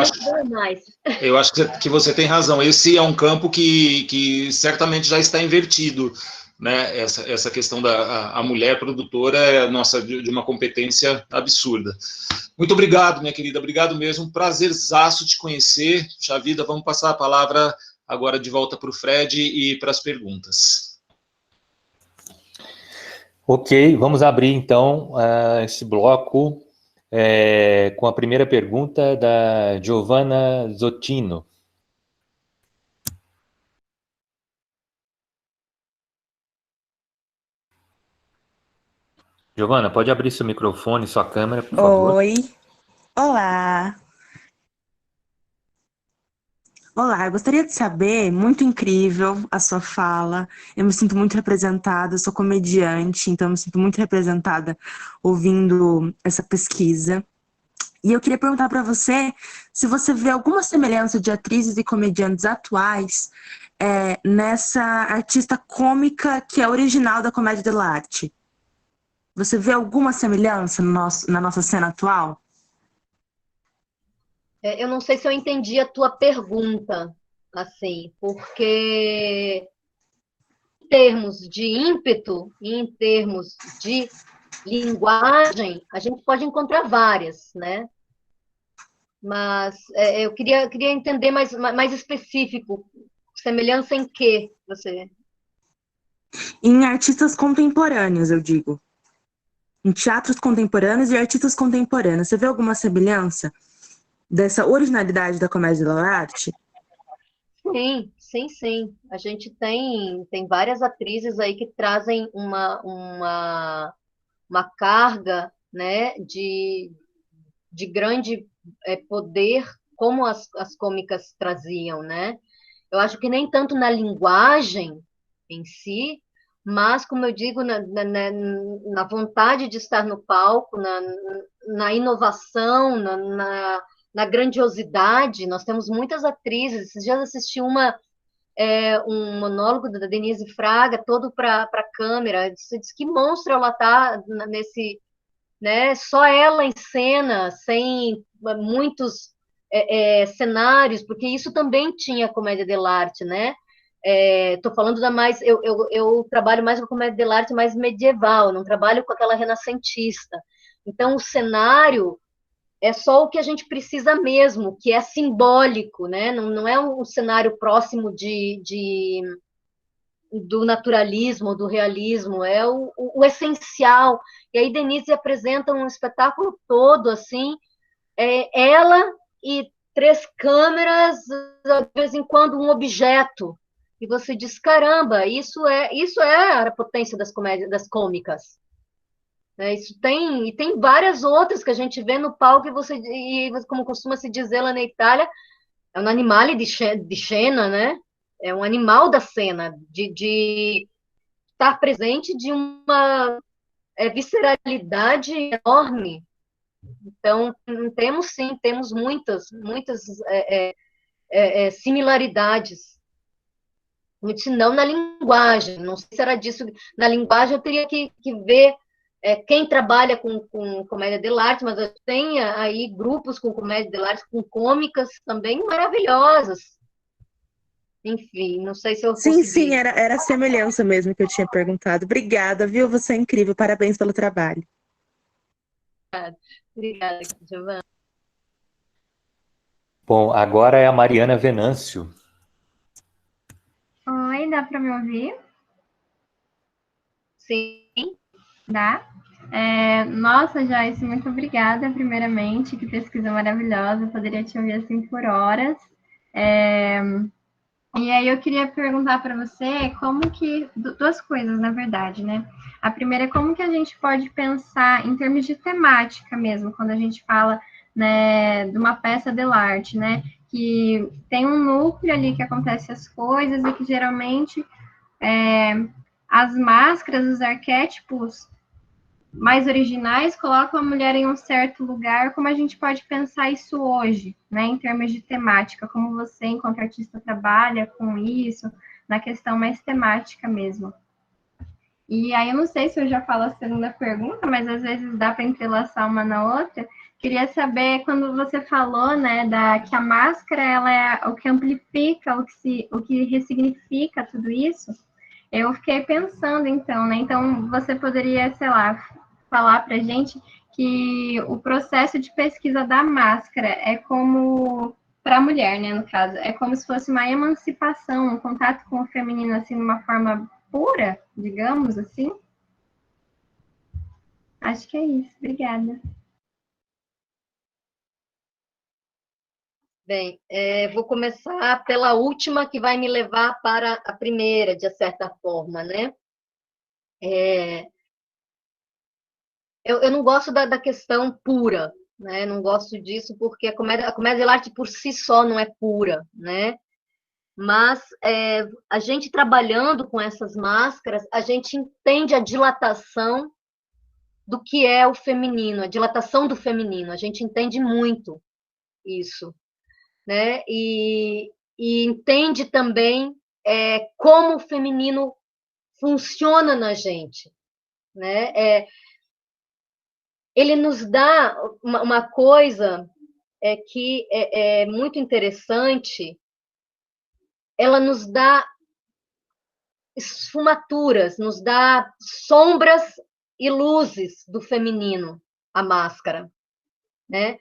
acho que você tem razão. Esse é um campo que certamente já está invertido, né? Essa questão da a mulher produtora é nossa de uma competência absurda. Muito obrigado, minha querida. Obrigado mesmo. Prazerzaço te conhecer. Puxa vida, vamos passar a palavra agora de volta para o Fred e para as perguntas. Ok, vamos abrir então esse bloco com a primeira pergunta da Giovanna Zottino. Giovanna, pode abrir seu microfone, sua câmera, por favor? Oi, olá. Olá, eu gostaria de saber, muito incrível a sua fala, eu me sinto muito representada, eu sou comediante, então eu me sinto muito representada ouvindo essa pesquisa. E eu queria perguntar para você se você vê alguma semelhança de atrizes e comediantes atuais nessa artista cômica que é original da comédia dell'arte. Você vê alguma semelhança na nossa cena atual? Eu não sei se eu entendi a tua pergunta, assim, porque em termos de ímpeto e em termos de linguagem, a gente pode encontrar várias, né? Mas eu queria entender mais específico, semelhança em quê, você? Em artistas contemporâneos, eu digo. Em teatros contemporâneos e artistas contemporâneos. Você vê alguma semelhança dessa originalidade da comédia dell'arte? Sim. A gente tem várias atrizes aí que trazem uma carga, né, de grande poder, como as cômicas traziam, né? Eu acho que nem tanto na linguagem em si, mas, como eu digo, na vontade de estar no palco, na inovação, na grandiosidade. Nós temos muitas atrizes. Esses dias assisti um monólogo da Denise Fraga, todo para a câmera. Você diz que monstro ela está nesse, né? Só ela em cena, sem muitos cenários, porque isso também tinha comédia dell'arte, né? Estou falando eu trabalho mais com comédia dell'arte mais medieval, não trabalho com aquela renascentista. Então, o cenário é só o que a gente precisa mesmo, que é simbólico, né? Não é um cenário próximo do naturalismo, do realismo, é o essencial. E aí Denise apresenta um espetáculo todo, assim, ela e 3 câmeras, de vez em quando um objeto, e você diz, caramba, isso é a potência das comédias, das cômicas. Isso e tem várias outras que a gente vê no palco e como costuma se dizer lá na Itália, é um animale de cena, né? É um animal da cena, de estar presente de uma visceralidade enorme. Então, temos muitas similaridades. Se não na linguagem, não sei se era disso. Na linguagem eu teria que ver quem trabalha com comédia dell'arte, mas tem aí grupos com comédia dell'arte, com cômicas também maravilhosas. Enfim, não sei se eu consegui. Sim, era a semelhança mesmo que eu tinha perguntado. Obrigada, viu? Você é incrível, parabéns pelo trabalho. Obrigada, Giovanna. Bom, agora é a Mariana Venâncio. Oi, dá para me ouvir? Sim. Dá? Nossa, Joyce, muito obrigada, primeiramente, que pesquisa maravilhosa, eu poderia te ouvir assim por horas. E aí eu queria perguntar para você como que, duas coisas, na verdade, né? A primeira é como que a gente pode pensar em termos de temática mesmo, quando a gente fala, né, de uma peça de arte, né? Que tem um núcleo ali que acontece as coisas e que geralmente as máscaras, os arquétipos mais originais colocam a mulher em um certo lugar. Como a gente pode pensar isso hoje, né, em termos de temática? Como você, enquanto artista, trabalha com isso, na questão mais temática mesmo? E aí, eu não sei se eu já falo a segunda pergunta, mas às vezes dá para entrelaçar uma na outra. Queria saber, quando você falou, né, que a máscara ela é o que amplifica, o que ressignifica tudo isso, eu fiquei pensando, então, né? Então, você poderia, sei lá, falar para a gente que o processo de pesquisa da máscara é como, para a mulher, né, no caso, é como se fosse uma emancipação, um contato com o feminino, assim, de uma forma pura, digamos assim? Acho que é isso. Obrigada. Bem, vou começar pela última, que vai me levar para a primeira, de certa forma, né? Eu não gosto da questão pura, né? Não gosto disso porque a comédia de arte por si só não é pura, né? Mas a gente trabalhando com essas máscaras, a gente entende a dilatação do que é o feminino, a dilatação do feminino. A gente entende muito isso, né? E entende também como o feminino funciona na gente, né? Ele nos dá uma coisa que é muito interessante. Ela nos dá esfumaturas, nos dá sombras e luzes do feminino, a máscara, né?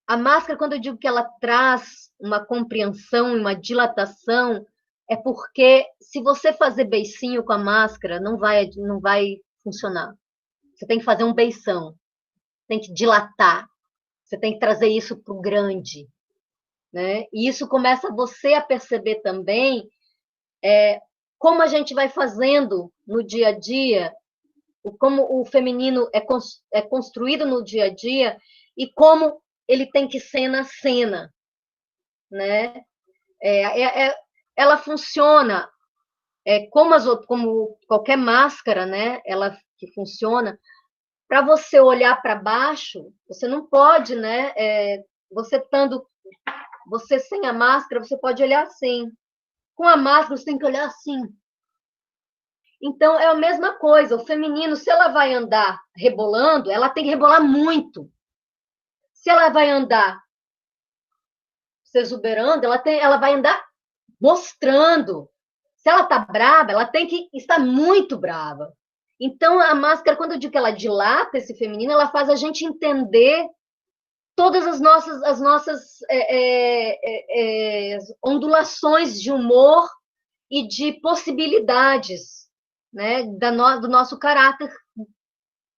A máscara, quando eu digo que ela traz uma compreensão e uma dilatação, é porque se você fazer beicinho com a máscara, não vai funcionar. Você tem que fazer um beição, tem que dilatar, você tem que trazer isso para o grande, né? E isso começa você a perceber também como a gente vai fazendo no dia a dia, como o feminino é construído no dia a dia e como ele tem que ser na cena, né? Ela funciona como qualquer máscara, né? Ela que funciona. Para você olhar para baixo, você não pode, né? Você sem a máscara, você pode olhar assim. Com a máscara, você tem que olhar assim. Então, é a mesma coisa. O feminino, se ela vai andar rebolando, ela tem que rebolar muito. Se ela vai andar se exuberando, ela vai andar mostrando. Se ela está brava, ela tem que estar muito brava. Então, a máscara, quando eu digo que ela dilata esse feminino, ela faz a gente entender todas as nossas ondulações de humor e de possibilidades, né, do nosso caráter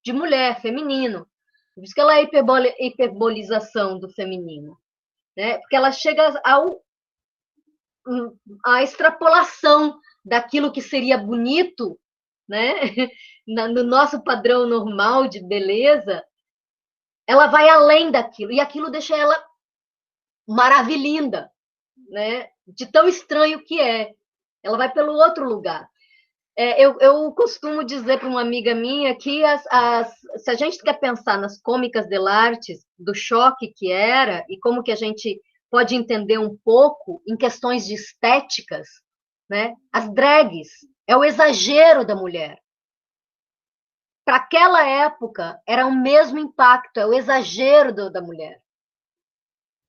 de mulher, feminino. Por isso que ela é hiperbolização do feminino, né? Porque ela chega à extrapolação daquilo que seria bonito, né? No nosso padrão normal de beleza, ela vai além daquilo, e aquilo deixa ela maravilhinda, né? De tão estranho que é. Ela vai pelo outro lugar. Eu costumo dizer para uma amiga minha que se a gente quer pensar nas cômicas dell'arte, do choque que era, e como que a gente pode entender um pouco em questões de estéticas, né? As drags é o exagero da mulher. Para aquela época, era o mesmo impacto, é o exagero da mulher.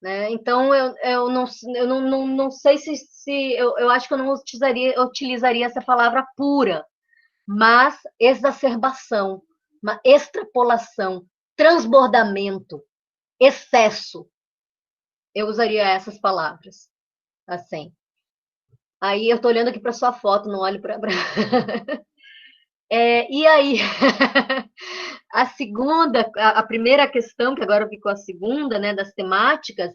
Né? Então, eu não sei se eu acho que eu não utilizaria essa palavra pura, mas exacerbação, uma extrapolação, transbordamento, excesso. Eu usaria essas palavras, assim. Aí eu tô olhando aqui para sua foto, não olho para... E aí, a segunda, a primeira questão, que agora ficou a segunda, né, das temáticas,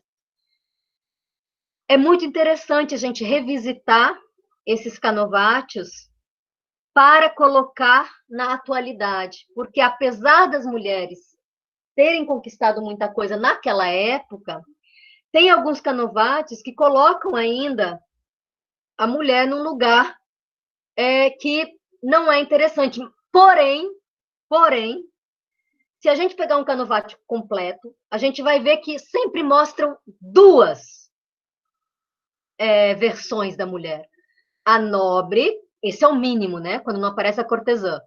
é muito interessante a gente revisitar esses Canovatios para colocar na atualidade, porque apesar das mulheres terem conquistado muita coisa naquela época, tem alguns Canovatios que colocam ainda a mulher num lugar que não é interessante. Porém, se a gente pegar um Canovati completo, a gente vai ver que sempre mostram duas versões da mulher. A nobre, esse é o mínimo, né? Quando não aparece a cortesã.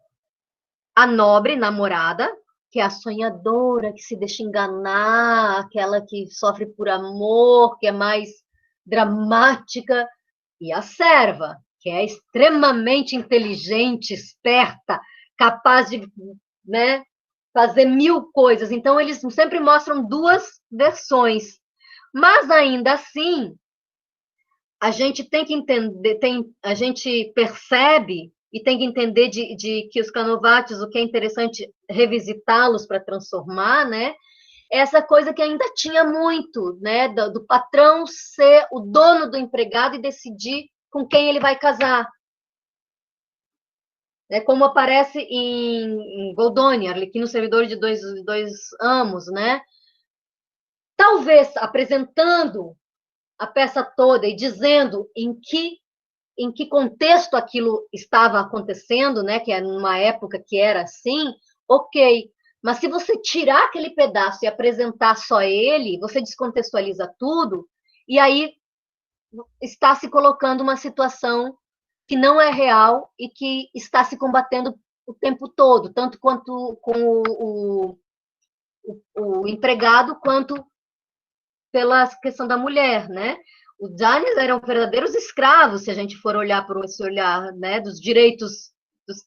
A nobre, namorada, que é a sonhadora, que se deixa enganar, aquela que sofre por amor, que é mais dramática. E a serva, que é extremamente inteligente, esperta, capaz de, né, fazer 1000 coisas. Então, eles sempre mostram duas versões. Mas, ainda assim, a gente tem que entender, a gente percebe e tem que entender de que os Canovatios, o que é interessante revisitá-los para transformar, né? Essa coisa que ainda tinha muito, né? Do patrão ser o dono do empregado e decidir com quem ele vai casar. Como aparece em Goldoni, Arlequino Servidor de dois amos, né? Talvez apresentando a peça toda e dizendo em que contexto aquilo estava acontecendo, né? Que é numa época que era assim, ok. Mas se você tirar aquele pedaço e apresentar só ele, você descontextualiza tudo, e aí está se colocando uma situação que não é real e que está se combatendo o tempo todo, tanto quanto com o empregado, quanto pela questão da mulher, né? Os Janes eram verdadeiros escravos, se a gente for olhar por esse olhar, né, dos direitos dos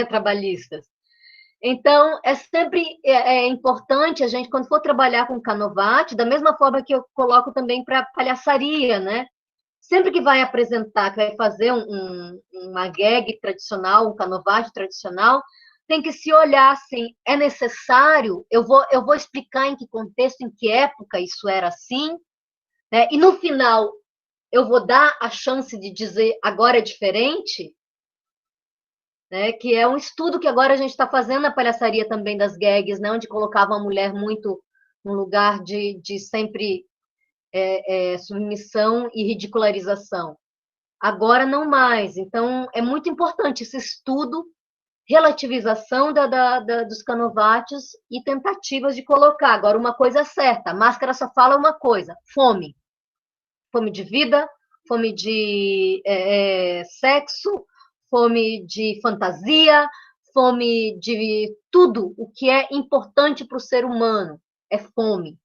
trabalhistas. Então, é sempre importante a gente, quando for trabalhar com Canovati, da mesma forma que eu coloco também para palhaçaria, né? Sempre que vai apresentar, que vai fazer uma gag tradicional, um Canovati tradicional, tem que se olhar assim, é necessário, eu vou explicar em que contexto, em que época isso era assim, né? E no final eu vou dar a chance de dizer agora é diferente, né? Que é um estudo que agora a gente está fazendo na palhaçaria também das gags, né? Onde colocava a mulher muito no lugar de sempre submissão e ridicularização. Agora não mais. Então, é muito importante esse estudo, relativização dos Canovatios e tentativas de colocar. Agora, uma coisa é certa, a máscara só fala uma coisa, fome. Fome de vida, fome de sexo, fome de fantasia, fome de tudo o que é importante para o ser humano. É fome.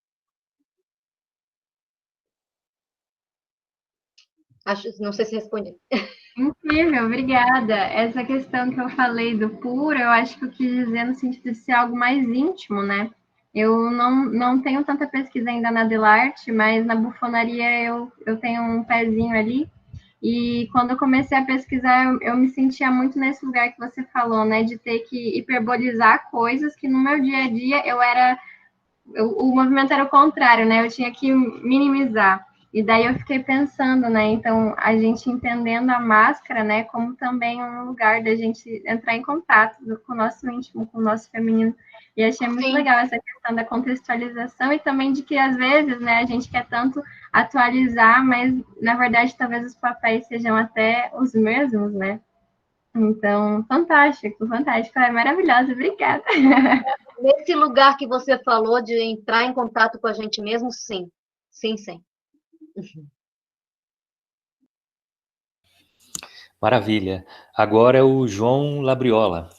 Não sei se respondi. Incrível, obrigada. Essa questão que eu falei do puro, eu acho que eu quis dizer no sentido de ser algo mais íntimo, né? Eu não tenho tanta pesquisa ainda na Delarte, mas na bufonaria eu tenho um pezinho ali. E quando eu comecei a pesquisar, eu me sentia muito nesse lugar que você falou, né? De ter que hiperbolizar coisas que no meu dia a dia o movimento era o contrário, né? Eu tinha que minimizar. E daí eu fiquei pensando, né? Então, a gente entendendo a máscara, né? Como também um lugar da gente entrar em contato com o nosso íntimo, com o nosso feminino. E achei muito legal essa questão da contextualização e também de que, às vezes, né? A gente quer tanto atualizar, mas, na verdade, talvez os papéis sejam até os mesmos, né? Então, fantástico, fantástico. É maravilhosa, obrigada. Nesse lugar que você falou de entrar em contato com a gente mesmo, sim. Sim, sim. Maravilha. Agora é o João Labriola.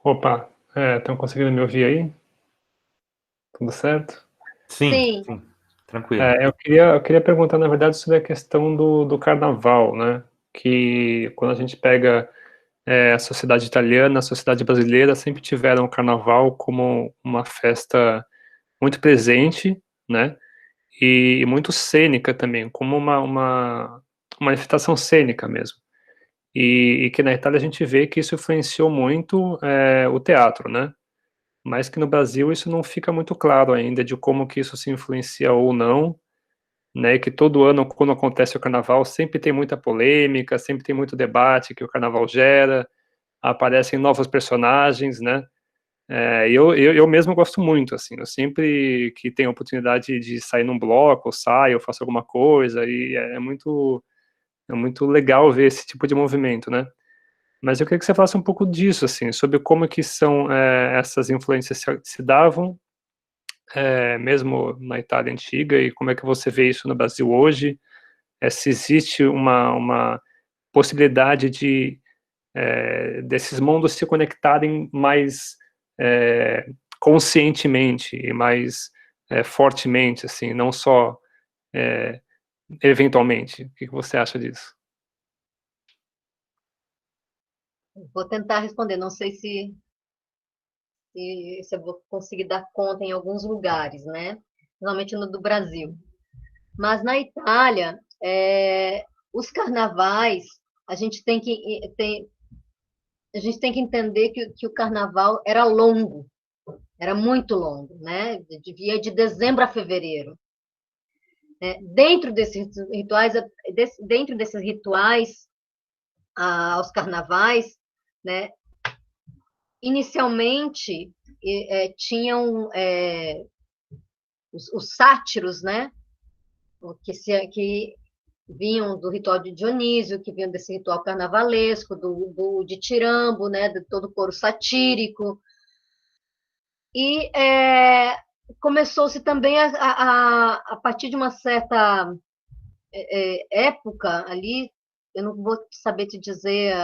Opa, estão conseguindo me ouvir aí? Tudo certo? Sim. Tranquilo. Eu queria perguntar, na verdade, sobre a questão do carnaval, né? Que quando a gente pega a sociedade italiana, a sociedade brasileira sempre tiveram o carnaval como uma festa muito presente, né? e muito cênica também, como uma manifestação cênica mesmo. E que na Itália a gente vê que isso influenciou muito o teatro, né? Mas que no Brasil isso não fica muito claro ainda de como que isso se influencia ou não, né? E que todo ano, quando acontece o carnaval, sempre tem muita polêmica, sempre tem muito debate que o carnaval gera, aparecem novos personagens, né? Eu mesmo gosto muito, assim, eu sempre que tenho a oportunidade de sair num bloco, eu saio, eu faço alguma coisa, e é muito legal ver esse tipo de movimento, né? Mas eu queria que você falasse um pouco disso, assim, sobre como que são essas influências se davam, mesmo na Itália antiga, e como é que você vê isso no Brasil hoje, se existe uma possibilidade de desses mundos se conectarem mais conscientemente e mais fortemente, assim, não só eventualmente. O que você acha disso? Vou tentar responder, não sei se eu vou conseguir dar conta em alguns lugares, né? Normalmente no do Brasil. Mas na Itália, os carnavais, a gente tem que entender que o carnaval era longo, era muito longo, né? Devia de dezembro a fevereiro. Dentro desses rituais, aos carnavais, né? Inicialmente tinham os sátiros, né? Que vinham do ritual de Dionísio, que vinham desse ritual carnavalesco, do ditirambo, né? De todo o coro satírico. E começou-se também a partir de uma certa época ali, eu não vou saber te dizer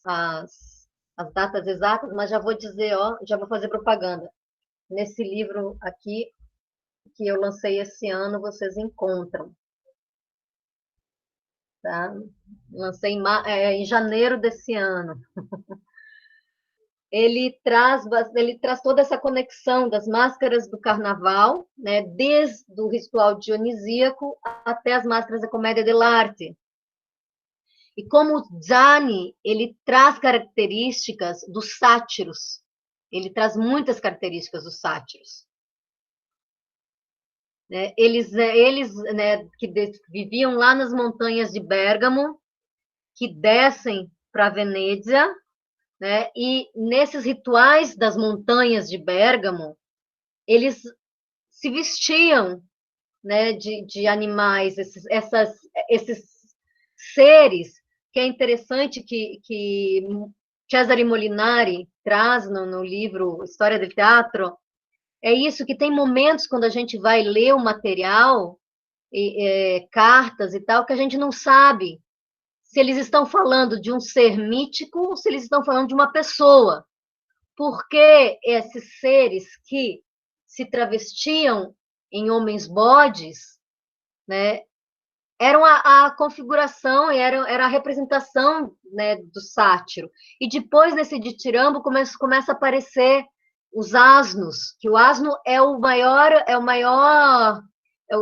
as datas exatas, mas já vou dizer, já vou fazer propaganda. Nesse livro aqui, que eu lancei esse ano, vocês encontram. Tá? Lancei em janeiro desse ano. Ele traz toda essa conexão das máscaras do carnaval, né, desde o ritual dionisíaco até as máscaras da comédia dell'arte. E como o Zani, ele traz características dos sátiros. Ele traz muitas características dos sátiros. Eles né, que viviam lá nas montanhas de Bérgamo, que descem para Veneza, né, e nesses rituais das montanhas de Bérgamo, eles se vestiam, né, de animais, esses seres, que é interessante que Cesare Molinari traz no livro História del Teatro. É isso, que tem momentos quando a gente vai ler o material, cartas e tal, que a gente não sabe se eles estão falando de um ser mítico ou se eles estão falando de uma pessoa. Porque esses seres que se travestiam em homens bodes, né, eram a configuração, era a representação, né, do sátiro. E depois, nesse ditirambo, começa a aparecer os asnos, que o asno é o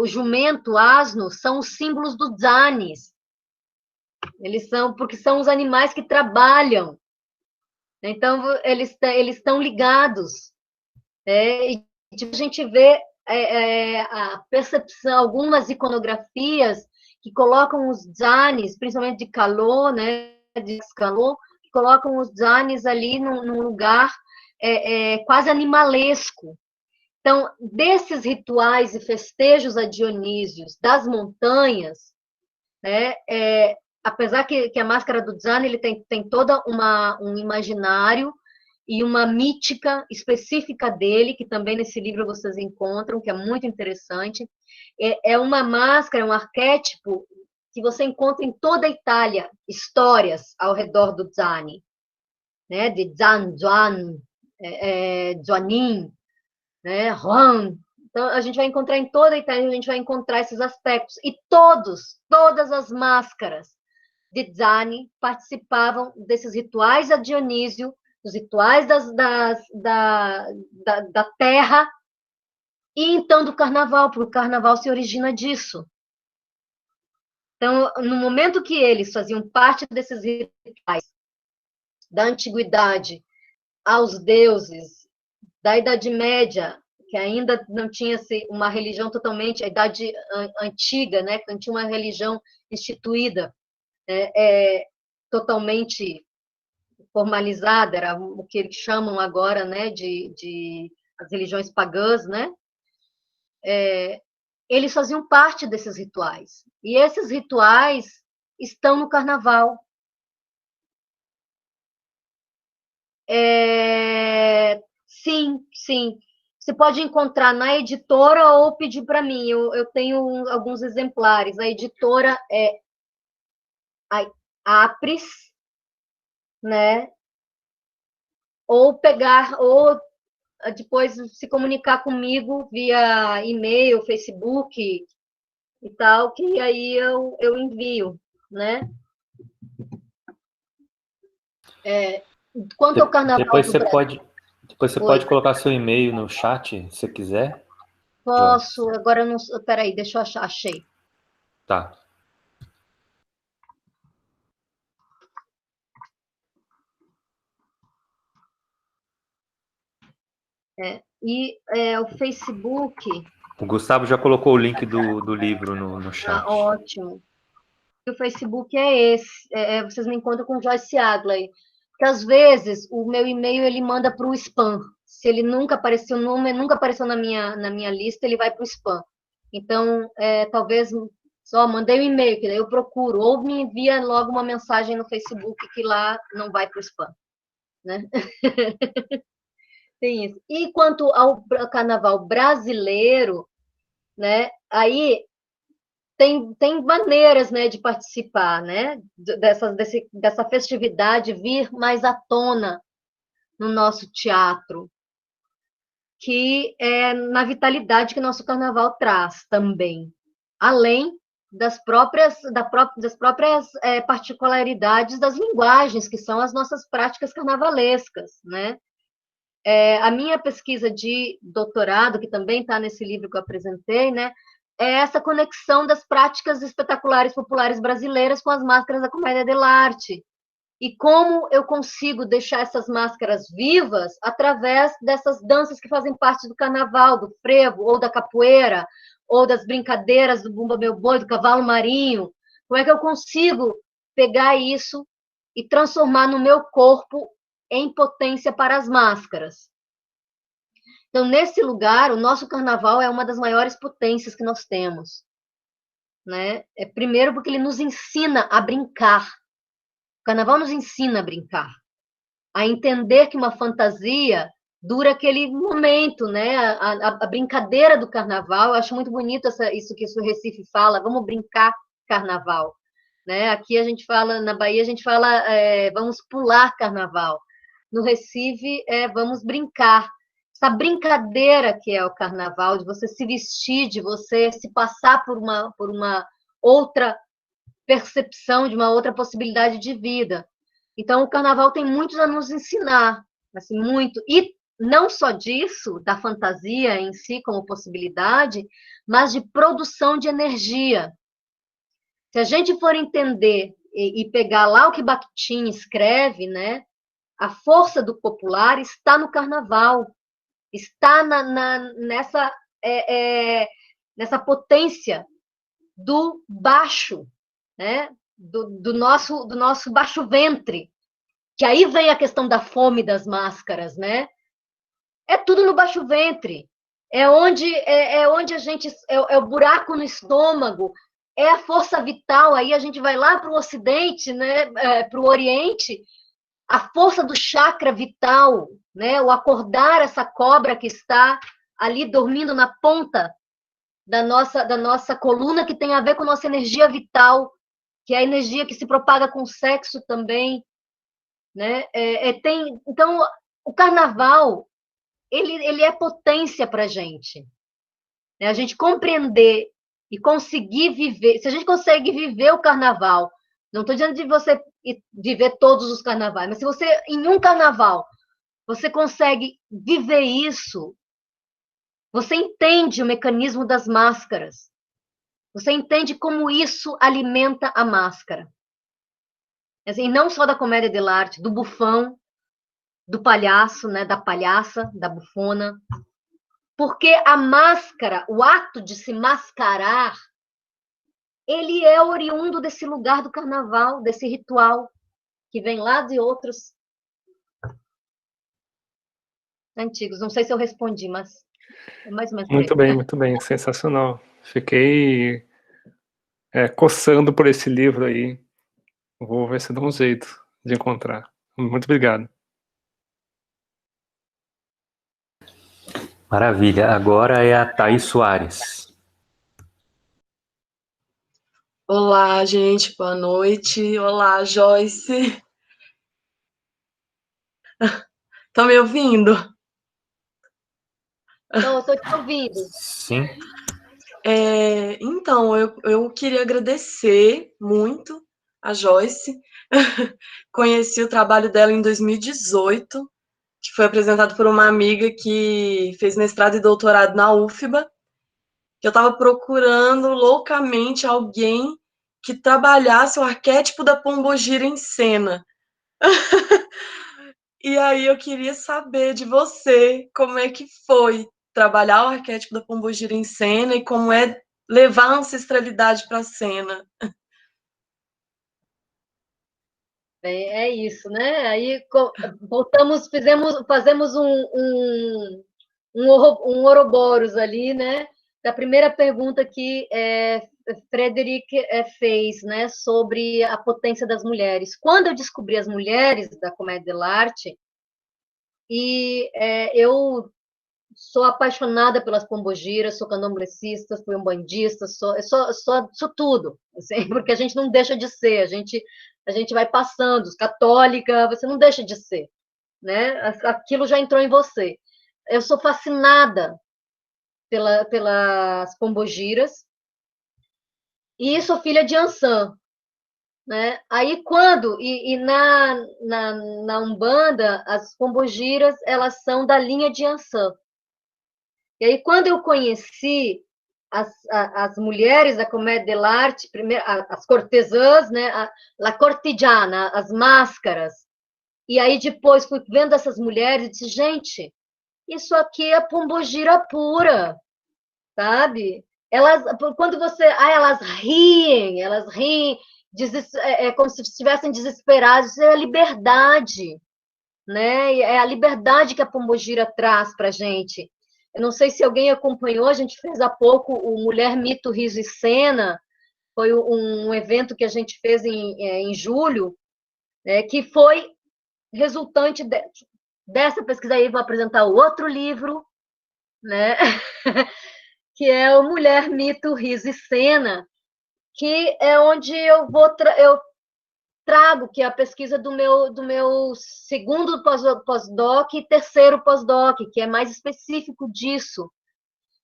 jumento, o asno, são os símbolos do Zanis. Porque são os animais que trabalham. Então, eles estão ligados. E a gente vê a percepção, algumas iconografias que colocam os Zanis, principalmente de Calô, né, de Calô, que colocam os Zanis ali num lugar quase animalesco. Então, desses rituais e festejos a Dionísios das montanhas, né, apesar que a máscara do Zani ele tem toda um imaginário e uma mítica específica dele, que também nesse livro vocês encontram, que é muito interessante. É uma máscara, um arquétipo que você encontra em toda a Itália, histórias ao redor do Zani, né? De Zan, Juan, Joanin, né? Juan. Então, a gente vai encontrar em toda a Itália, a gente vai encontrar esses aspectos. E todas as máscaras de Zani participavam desses rituais a Dionísio, dos rituais da terra, E então do carnaval, porque o carnaval se origina disso. Então, no momento que eles faziam parte desses rituais da antiguidade aos deuses, da Idade Média, que ainda não tinha uma religião totalmente, a Idade Antiga, né, que não tinha uma religião instituída, totalmente formalizada, era o que eles chamam agora, né, de as religiões pagãs, né? Eles faziam parte desses rituais. E esses rituais estão no carnaval. Sim, sim. Você pode encontrar na editora ou pedir para mim. Eu tenho alguns exemplares. A editora é a Apres, né? Ou pegar, ou depois se comunicar comigo via e-mail, Facebook e tal, que aí eu envio, né? Quanto ao carnaval depois do você Brasil. pode colocar seu e-mail no chat, se quiser. Posso, agora eu não. Peraí, deixa eu achar, achei. Tá. O Facebook. O Gustavo já colocou o link do livro no chat. Ótimo. O Facebook é esse. Vocês me encontram com Joyce Agley. Porque às vezes o meu e-mail ele manda para o spam. Se ele nunca apareceu, nunca apareceu na minha lista, ele vai para o spam. Então, talvez só mandei um e-mail, que daí eu procuro, ou me envia logo uma mensagem no Facebook que lá não vai para o spam, né? Tem isso. E quanto ao carnaval brasileiro, né? Aí tem maneiras, né, de participar, né? Dessa festividade vir mais à tona no nosso teatro, que é na vitalidade que nosso carnaval traz também, além das próprias particularidades das linguagens, que são as nossas práticas carnavalescas, né? A minha pesquisa de doutorado, que também está nesse livro que eu apresentei, né, é essa conexão das práticas espetaculares populares brasileiras com as máscaras da comédia dell'arte. E como eu consigo deixar essas máscaras vivas através dessas danças que fazem parte do carnaval, do frevo, ou da capoeira, ou das brincadeiras do Bumba Meu Boi, do cavalo marinho. Como é que eu consigo pegar isso e transformar no meu corpo em potência para as máscaras? Então, nesse lugar, o nosso carnaval é uma das maiores potências que nós temos, né? Primeiro porque ele nos ensina a brincar. O carnaval nos ensina a brincar, a entender que uma fantasia dura aquele momento, né? A brincadeira do carnaval, eu acho muito bonito isso que o Recife fala, vamos brincar carnaval, né? Aqui a gente fala, na Bahia a gente fala, vamos pular carnaval. No Recife, vamos brincar. Essa brincadeira que é o carnaval, de você se vestir, de você se passar por uma outra percepção, de uma outra possibilidade de vida. Então, o carnaval tem muito a nos ensinar, assim, muito. E não só disso, da fantasia em si como possibilidade, mas de produção de energia. Se a gente for entender e pegar lá o que Bakhtin escreve, né, a força do popular está no carnaval, está nessa potência do baixo, né? do nosso baixo ventre, que aí vem a questão da fome das máscaras, né? É tudo no baixo ventre, é onde a gente é o buraco no estômago, é a força vital. Aí a gente vai lá para o Ocidente, né? Para o Oriente, a força do chakra vital, né? O acordar essa cobra que está ali dormindo na ponta da nossa coluna, que tem a ver com nossa energia vital, que é a energia que se propaga com o sexo também, né? Então, o carnaval, ele é potência para a gente, né? A gente compreender e conseguir viver. Se a gente consegue viver o carnaval, não estou dizendo de você viver todos os carnavais, mas se você, em um carnaval, você consegue viver isso, Você entende o mecanismo das máscaras. Você entende como isso alimenta a máscara. Assim, não só da comédia dell'arte, do bufão, do palhaço, né, da palhaça, da bufona. Porque a máscara, o ato de se mascarar, ele é oriundo desse lugar do carnaval, desse ritual, que vem lá de outros antigos. Não sei se eu respondi, mas é mais ou menos por aí. Muito bem, sensacional. Fiquei coçando por esse livro aí. Vou ver se dá um jeito de encontrar. Muito obrigado. Maravilha. Agora é a Thaís Soares. Olá, gente, boa noite. Olá, Joyce. Estão me ouvindo? Não, eu estou te ouvindo. Sim. Então, eu queria agradecer muito a Joyce. Conheci o trabalho dela em 2018, que foi apresentado por uma amiga que fez mestrado e doutorado na UFBA. Eu estava procurando loucamente alguém que trabalhasse o arquétipo da pombogira em cena. E aí eu queria saber de você como é que foi trabalhar o arquétipo da pombogira em cena e como é levar a ancestralidade para a cena. É isso, né? Aí voltamos, fazemos um Ouroboros ali, né? Da primeira pergunta que Frederic fez, né? Sobre a potência das mulheres. Quando eu descobri as mulheres da comédia dell'arte, eu sou apaixonada pelas pombogiras, sou candomblessista, fui umbandista, sou tudo, assim, porque a gente não deixa de ser, a gente vai passando, católica, você não deixa de ser, né? Aquilo já entrou em você. Eu sou fascinada pelas pombogiras e sou filha de Ançã, né? Aí na Umbanda, as pombogiras, elas são da linha de Ançã. E aí, quando eu conheci as mulheres da comédia dell'arte, primeiro, as cortesãs, né, la cortigiana, as máscaras, e aí depois fui vendo essas mulheres e disse, gente, isso aqui é pombogira pura, sabe? Quando elas riem, como se estivessem desesperadas, isso é a liberdade, né? É a liberdade que a pombogira traz para a gente. Eu não sei se alguém acompanhou, a gente fez há pouco o Mulher, Mito, Riso e Cena, foi um evento que a gente fez em julho, que foi resultante dessa pesquisa aí. Vou apresentar outro livro, né? Que é o Mulher, Mito, Riso e Cena, que é onde eu trago, que é a pesquisa do meu segundo pós-doc e terceiro pós-doc, que é mais específico disso,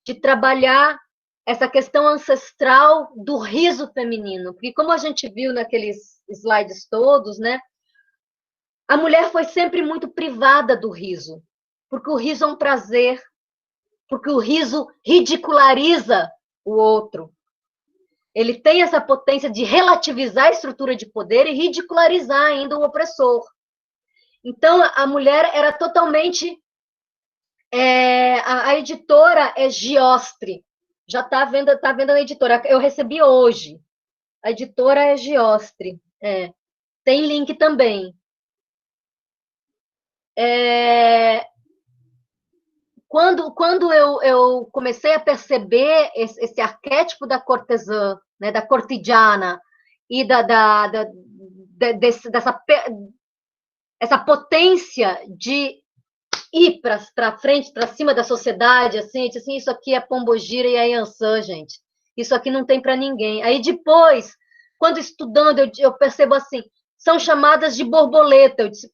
de trabalhar essa questão ancestral do riso feminino. Porque, como a gente viu naqueles slides todos, né, a mulher foi sempre muito privada do riso, porque o riso é um prazer, porque o riso ridiculariza o outro. Ele tem essa potência de relativizar a estrutura de poder e ridicularizar ainda o opressor. Então, a mulher era totalmente... a editora é Giostre. Já está à venda na editora. Eu recebi hoje. A editora é Giostre. Tem link também. Quando eu comecei a perceber esse arquétipo da cortesã, né, da cortigiana, e essa potência de ir para frente, para cima da sociedade, assim, isso aqui é pombogira e é Ançã, gente. Isso aqui não tem para ninguém. Aí depois, quando estudando, eu percebo assim, são chamadas de borboleta. Eu disse,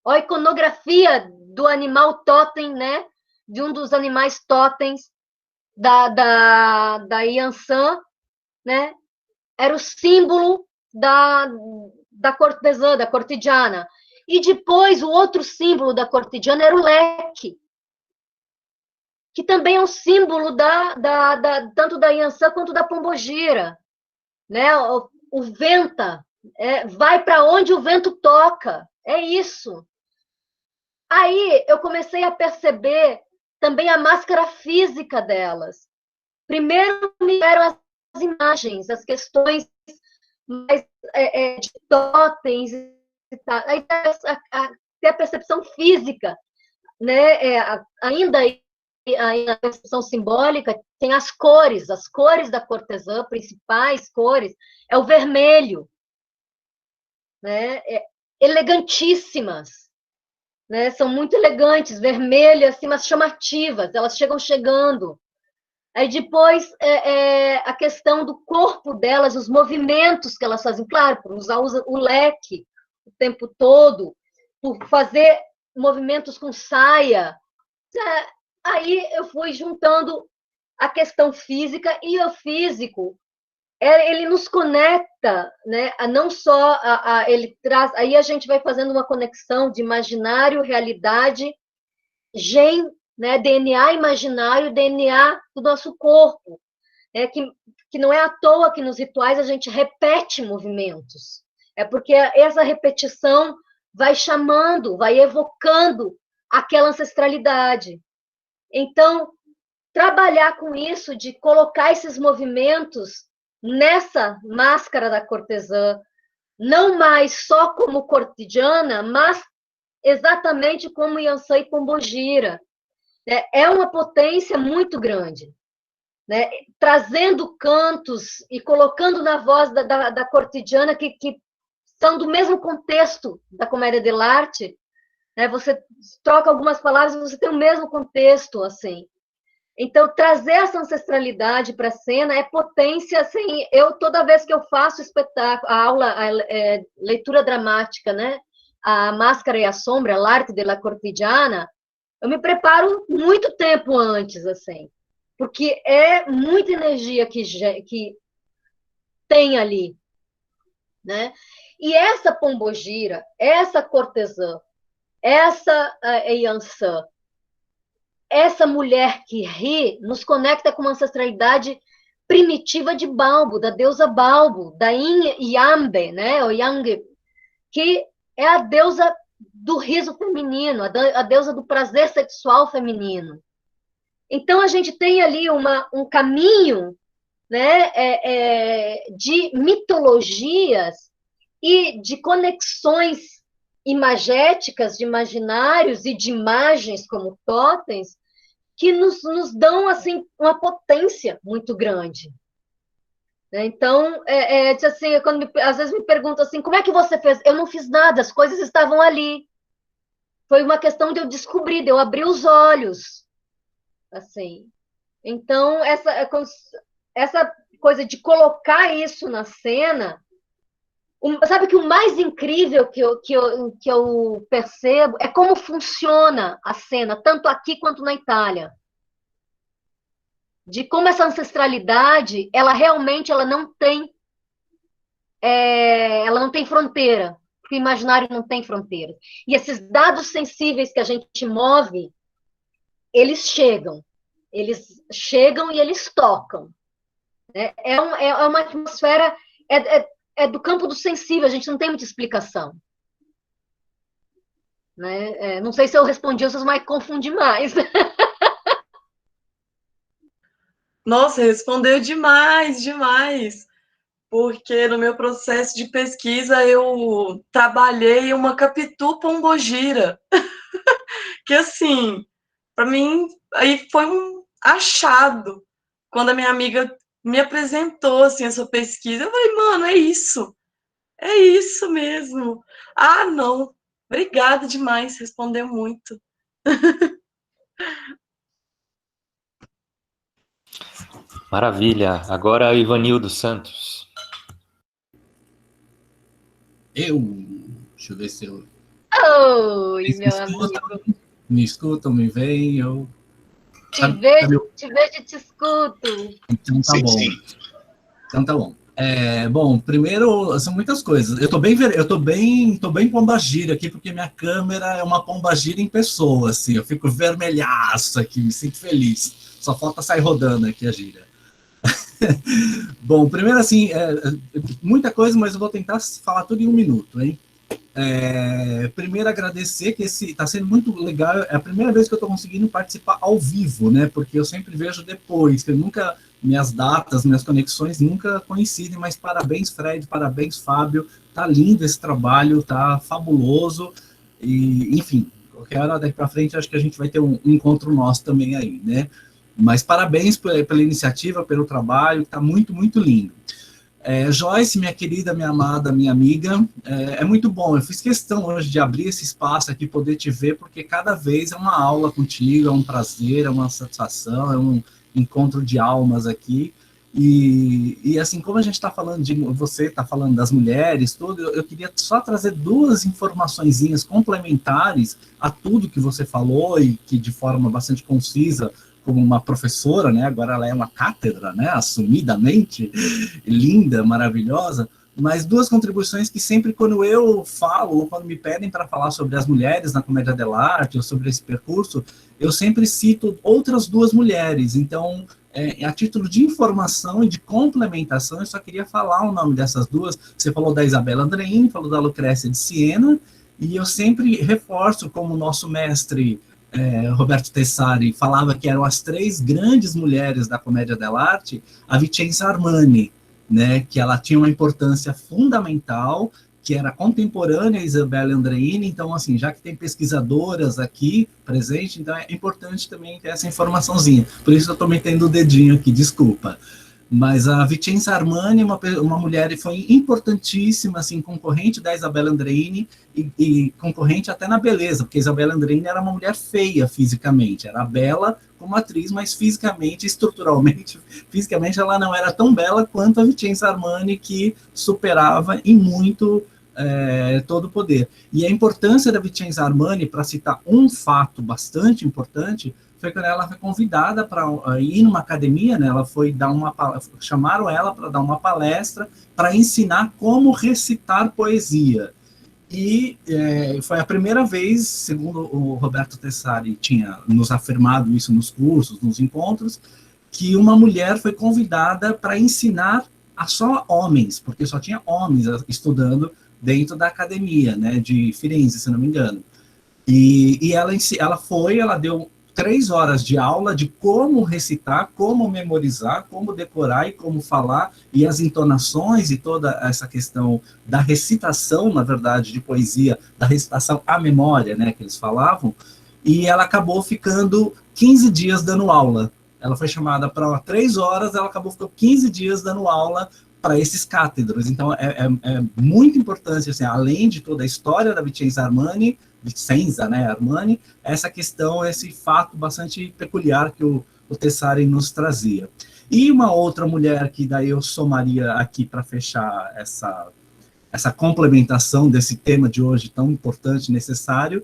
ó, a iconografia do animal totem, né? De um dos animais totens da Yansan, né? Era o símbolo da cortesã, da cortigiana. E depois, o outro símbolo da cortigiana era o leque, que também é um símbolo tanto da Yansan quanto da Pombogira, né? O venta, vai para onde o vento toca, é isso. Aí eu comecei a perceber também a máscara física delas. Primeiro me deram as imagens, as questões mais de totens, aí tem a percepção física, né? Ainda a percepção simbólica tem as cores da cortesã, principais cores, é o vermelho, né? Elegantíssimas, né? São muito elegantes, vermelhas, assim, mas chamativas, elas chegando. Aí depois a questão do corpo delas, os movimentos que elas fazem, claro, por usar o leque o tempo todo, por fazer movimentos com saia. Aí eu fui juntando a questão física e o físico, ele nos conecta, né? Não só ele traz, aí a gente vai fazendo uma conexão de imaginário, realidade, né? DNA imaginário, DNA do nosso corpo, que não é à toa que nos rituais a gente repete movimentos, porque essa repetição vai chamando, vai evocando aquela ancestralidade. Então, trabalhar com isso, de colocar esses movimentos nessa máscara da cortesã, não mais só como cortidiana, mas exatamente como Yansan e Pombogira, né? É uma potência muito grande, né? Trazendo cantos e colocando na voz da cortidiana que são do mesmo contexto da comédia dell'arte, né? Você troca algumas palavras e você tem o mesmo contexto, assim. Então, trazer essa ancestralidade para a cena é potência, assim, toda vez que eu faço espetáculo, a aula, leitura dramática, né? A Máscara e a Sombra, l'arte della cortigiana, eu me preparo muito tempo antes, assim, porque é muita energia que tem ali, né? E essa Pombogira, essa cortesã, essa Yansan, essa mulher que ri, nos conecta com uma ancestralidade primitiva de Balbo, da deusa Balbo, da Yin Yambe, né? O Yang, que é a deusa do riso feminino, a deusa do prazer sexual feminino. Então, a gente tem ali um caminho, né, de mitologias e de conexões imagéticas, de imaginários e de imagens como totens, que nos dão assim, uma potência muito grande. Então, assim, quando às vezes me perguntam assim, como é que você fez? Eu não fiz nada, as coisas estavam ali. Foi uma questão de eu descobrir, de eu abrir os olhos. Assim. Então, essa coisa de colocar isso na cena, sabe que o mais incrível que eu percebo é como funciona a cena, tanto aqui quanto na Itália. De como essa ancestralidade, ela realmente não tem fronteira, porque o imaginário não tem fronteira. E esses dados sensíveis que a gente move, eles chegam e eles tocam. É uma atmosfera, do campo do sensível, a gente não tem muita explicação. Né? Não sei se eu respondi, vocês vão confundir mais. Nossa, respondeu demais, demais. Porque no meu processo de pesquisa eu trabalhei uma Capitu Pombogira. Que assim, para mim, aí foi um achado. Quando a minha amiga me apresentou assim, essa pesquisa, eu falei, mano, é isso mesmo. Ah, não, obrigada demais, respondeu muito. Maravilha. Agora, Ivanildo Santos. Deixa eu ver se eu... Oi, meu amigo. Me escutam, me veem, eu... Te vejo e te escuto. Então tá bom. Então tá bom. Bom, primeiro, são muitas coisas. Eu tô bem pombagira aqui, porque minha câmera é uma pombagira em pessoa, assim, eu fico vermelhaço aqui, me sinto feliz. Só falta sair rodando aqui a gira. Bom, primeiro, assim, muita coisa, mas eu vou tentar falar tudo em 1 minuto, hein? Primeiro, agradecer, que está sendo muito legal, é a primeira vez que eu estou conseguindo participar ao vivo, né? Porque eu sempre vejo depois, que eu nunca... Minhas datas, minhas conexões nunca coincidem, mas parabéns, Fred, parabéns, Fábio, tá lindo esse trabalho, tá fabuloso, e, enfim, qualquer hora daqui para frente, acho que a gente vai ter um encontro nosso também aí, né? Mas parabéns pela iniciativa, pelo trabalho, tá muito, muito lindo. Joyce, minha querida, minha amada, minha amiga, é muito bom, eu fiz questão hoje de abrir esse espaço aqui, poder te ver, porque cada vez é uma aula contigo, é um prazer, é uma satisfação, é um encontro de almas aqui, e assim, como a gente está falando você está falando das mulheres, tudo, eu queria só trazer 2 informaçõezinhas complementares a tudo que você falou, e que de forma bastante concisa, como uma professora, né, agora ela é uma cátedra, né, assumidamente, linda, maravilhosa, mas 2 contribuições que sempre quando eu falo, ou quando me pedem para falar sobre as mulheres na Comédia dell'Arte, ou sobre esse percurso, eu sempre cito outras 2 mulheres. Então, a título de informação e de complementação, eu só queria falar o nome dessas 2. Você falou da Isabella Andreini, falou da Lucrécia de Siena, e eu sempre reforço, como o nosso mestre Roberto Tessari falava que eram as 3 grandes mulheres da Comédia dell'Arte, a Vicenza Armani, né, que ela tinha uma importância fundamental, que era contemporânea a Isabella Andreini. Então, assim, já que tem pesquisadoras aqui presentes, então é importante também ter essa informaçãozinha. Por isso eu estou metendo o dedinho aqui, desculpa. Mas a Vicenza Armani, uma mulher, foi importantíssima, assim, concorrente da Isabella Andreini, e concorrente até na beleza, porque a Isabella Andreini era uma mulher feia fisicamente, era bela como atriz, mas fisicamente, estruturalmente, fisicamente ela não era tão bela quanto a Vicenza Armani, que superava em muito todo o poder. E a importância da Vicenza Armani, para citar um fato bastante importante, foi quando ela foi convidada para ir numa academia, né? Ela foi chamaram ela para dar uma palestra para ensinar como recitar poesia. E foi a primeira vez, segundo o Roberto Tessari tinha nos afirmado isso nos cursos, nos encontros, que uma mulher foi convidada para ensinar a só homens, porque só tinha homens estudando dentro da academia, né, de Firenze, se não me engano. E ela deu 3 horas de aula de como recitar, como memorizar, como decorar e como falar, e as entonações e toda essa questão da recitação, na verdade, de poesia, da recitação à memória, né, que eles falavam, e ela acabou ficando 15 dias dando aula. Ela foi chamada para 3 horas, ela acabou ficando 15 dias dando aula para esses cátedros. Então, é muito importante, assim, além de toda a história da Vicenza Armani, né, Armani, essa questão, esse fato bastante peculiar que o Tessari nos trazia. E uma outra mulher que daí eu somaria aqui para fechar essa complementação desse tema de hoje tão importante e necessário,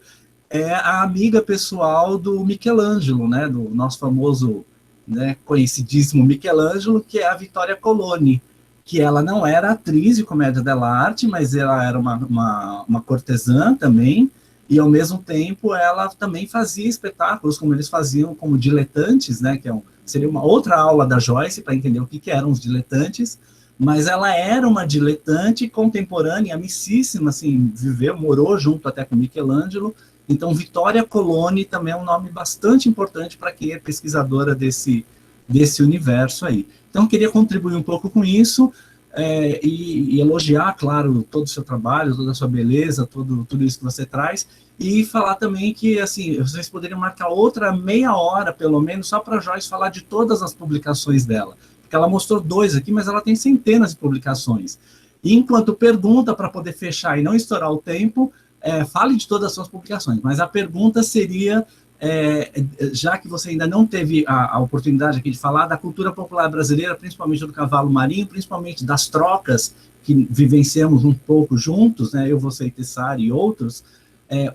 é a amiga pessoal do Michelangelo, né, do nosso famoso, né, conhecidíssimo Michelangelo, que é a Vittoria Colonna, que ela não era atriz de Comédia dell'Arte, mas ela era uma cortesã também, e ao mesmo tempo ela também fazia espetáculos, como eles faziam como diletantes, né, que seria uma outra aula da Joyce para entender o que eram os diletantes, mas ela era uma diletante contemporânea, amicíssima, assim, morou junto até com Michelangelo. Então Vittoria Colonna também é um nome bastante importante para quem é pesquisadora desse universo aí. Então, queria contribuir um pouco com isso, e elogiar, claro, todo o seu trabalho, toda a sua beleza, tudo isso que você traz, e falar também que, assim, vocês poderiam marcar outra meia hora, pelo menos, só para a Joyce falar de todas as publicações dela, porque ela mostrou 2 aqui, mas ela tem centenas de publicações. E enquanto pergunta, para poder fechar e não estourar o tempo, fale de todas as suas publicações, mas a pergunta seria... já que você ainda não teve a oportunidade aqui de falar da cultura popular brasileira, principalmente do cavalo marinho, principalmente das trocas que vivenciamos um pouco juntos, né, eu, você, Tessari e outros,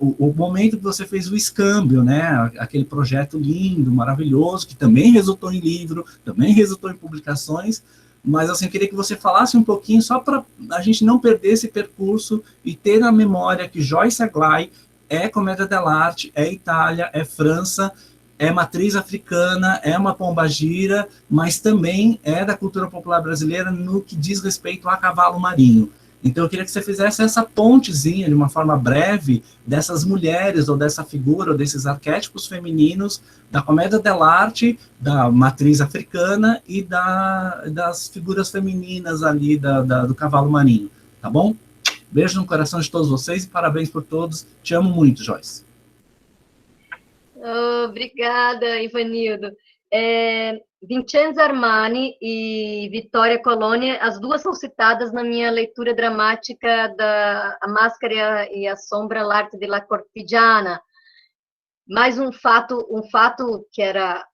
o momento que você fez o escâmbio, né, aquele projeto lindo, maravilhoso, que também resultou em livro, também resultou em publicações, mas assim, eu queria que você falasse um pouquinho, só para a gente não perder esse percurso e ter na memória que Joyce Aglai é comédia dell'arte, é Itália, é França, é matriz africana, é uma pombagira, mas também é da cultura popular brasileira no que diz respeito a cavalo marinho. Então, eu queria que você fizesse essa pontezinha, de uma forma breve, dessas mulheres, ou dessa figura, ou desses arquétipos femininos, da comédia dell'arte, da matriz africana e das figuras femininas ali do cavalo marinho, tá bom? Beijo no coração de todos vocês e parabéns por todos. Te amo muito, Joyce. Obrigada, Ivanildo. Vincenzo Armani e Vittoria Colonna, as duas são citadas na minha leitura dramática da A Máscara e a Sombra, l'arte della cortigiana. Mais um fato que era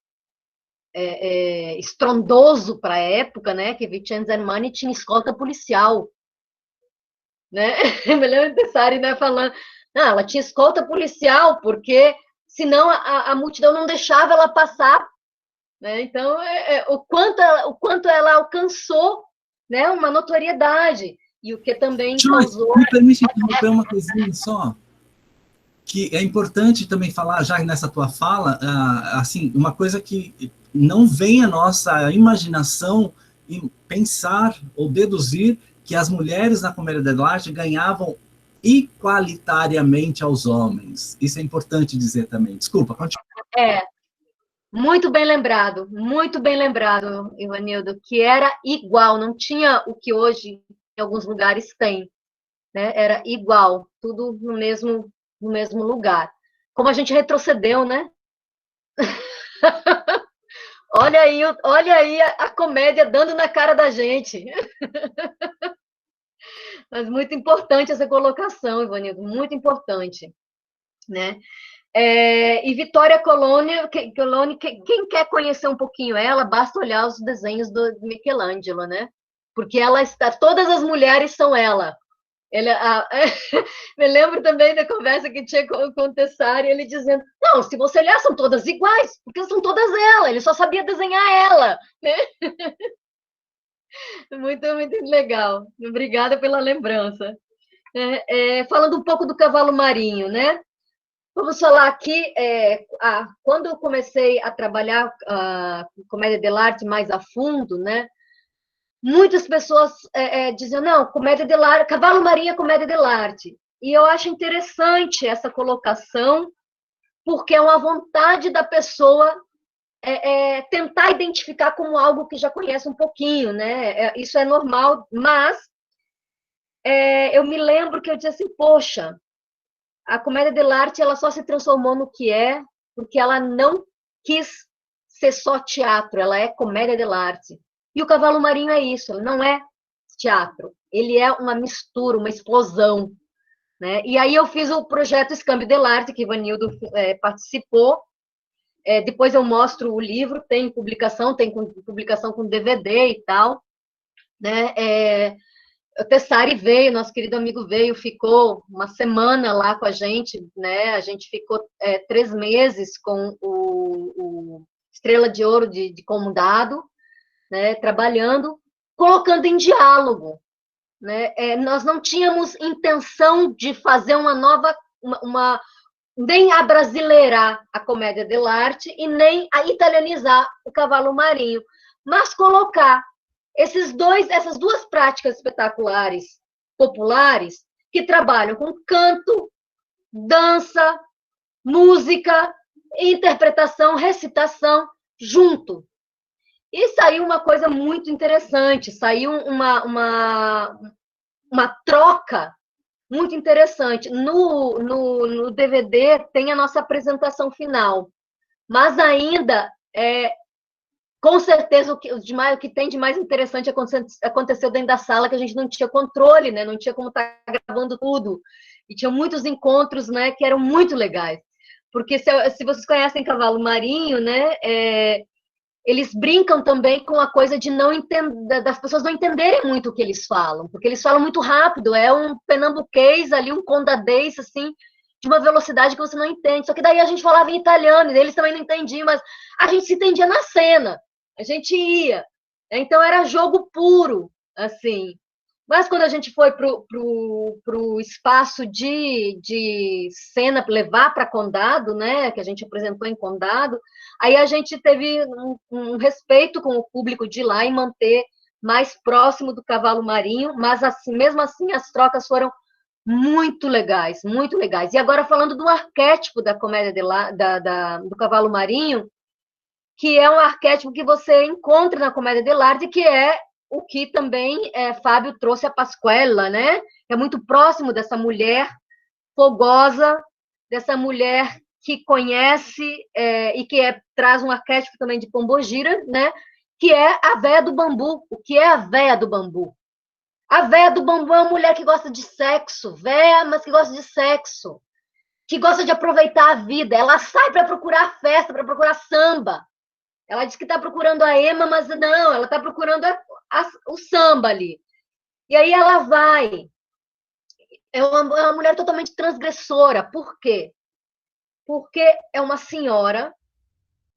estrondoso para a época, né, que Vincenzo Armani tinha escolta policial, né? Eu me lembro de Sari, né, falando, não, ela tinha escolta policial porque senão a multidão não deixava ela passar. Né? Então, o quanto ela alcançou, né, uma notoriedade, e o que também causou... Me permite interromper uma coisinha só, que é importante também falar, já nessa tua fala, assim, uma coisa que não vem à nossa imaginação em pensar ou deduzir que as mulheres na comédia dell'arte ganhavam igualitariamente aos homens. Isso é importante dizer também. Desculpa, continua. Muito bem lembrado, Ivanildo, que era igual, não tinha o que hoje em alguns lugares tem, né? Era igual, tudo no mesmo lugar. Como a gente retrocedeu, né? Olha aí a comédia dando na cara da gente. Mas muito importante essa colocação, Ivanildo, muito importante, né? E Vittoria Colonna, quem quer conhecer um pouquinho ela, basta olhar os desenhos do Michelangelo, né? Porque todas as mulheres são ela. Me lembro também da conversa que tinha com o Tessari, ele dizendo, não, se você olhar, são todas iguais, porque são todas ela, ele só sabia desenhar ela, né? Muito, muito legal. Obrigada pela lembrança. Falando um pouco do cavalo marinho, né? Vamos falar aqui, quando eu comecei a trabalhar comédia dell'arte mais a fundo, né? Muitas pessoas diziam, não, comédia dell'arte, cavalo marinho é comédia dell'arte. E eu acho interessante essa colocação, porque é uma vontade da pessoa tentar identificar como algo que já conhece um pouquinho, né? Isso é normal, mas eu me lembro que eu disse assim, poxa, a comédia dell'arte ela só se transformou no que é porque ela não quis ser só teatro, ela é comédia dell'arte. E o Cavalo Marinho é isso, ele não é teatro, ele é uma mistura, uma explosão, né? E aí eu fiz o projeto Scambio dell'arte, que Ivanildo participou. Depois eu mostro o livro, tem publicação com DVD e tal, né? O Tessari veio, nosso querido amigo veio, ficou uma semana lá com a gente, né? A gente ficou 3 meses com o Estrela de Ouro de Comudado, né? Trabalhando, colocando em diálogo, né? Nós não tínhamos intenção de fazer uma nova, nem abrasileirar a comédia dell'arte e nem a italianizar o Cavalo Marinho, mas colocar essas 2 práticas espetaculares populares que trabalham com canto, dança, música, interpretação, recitação, junto. E saiu uma coisa muito interessante, saiu uma troca muito interessante. No DVD tem a nossa apresentação final, mas ainda com certeza o que tem de mais interessante aconteceu dentro da sala, que a gente não tinha controle, né? Não tinha como estar gravando tudo. E tinha muitos encontros, né, que eram muito legais. Porque se vocês conhecem Cavalo Marinho, né, eles brincam também com a coisa de das pessoas não entenderem muito o que eles falam, porque eles falam muito rápido, é um pernambuquês ali, um condadês, assim, de uma velocidade que você não entende. Só que daí a gente falava em italiano, e eles também não entendiam, mas a gente se entendia na cena. A gente ia, Então era jogo puro, assim. Mas quando a gente foi para o espaço de cena, levar para Condado, né, que a gente apresentou em Condado, aí a gente teve um respeito com o público de lá em manter mais próximo do cavalo marinho, mas assim, mesmo assim as trocas foram muito legais, muito legais. E agora falando do arquétipo da comédia do cavalo marinho, que é um arquétipo que você encontra na comédia dell'arte, que é o que também Fábio trouxe a Pasquella, né? É muito próximo dessa mulher fogosa, dessa mulher que conhece e que traz um arquétipo também de Pombogira, né? Que é a véia do bambu. O que é a véia do bambu? A véia do bambu é uma mulher que gosta de sexo, véia, mas que gosta de sexo, que gosta de aproveitar a vida. Ela sai para procurar festa, para procurar samba. Ela diz que está procurando a Ema, mas não, ela está procurando o samba ali. E aí ela vai. É uma mulher totalmente transgressora. Por quê? Porque é uma senhora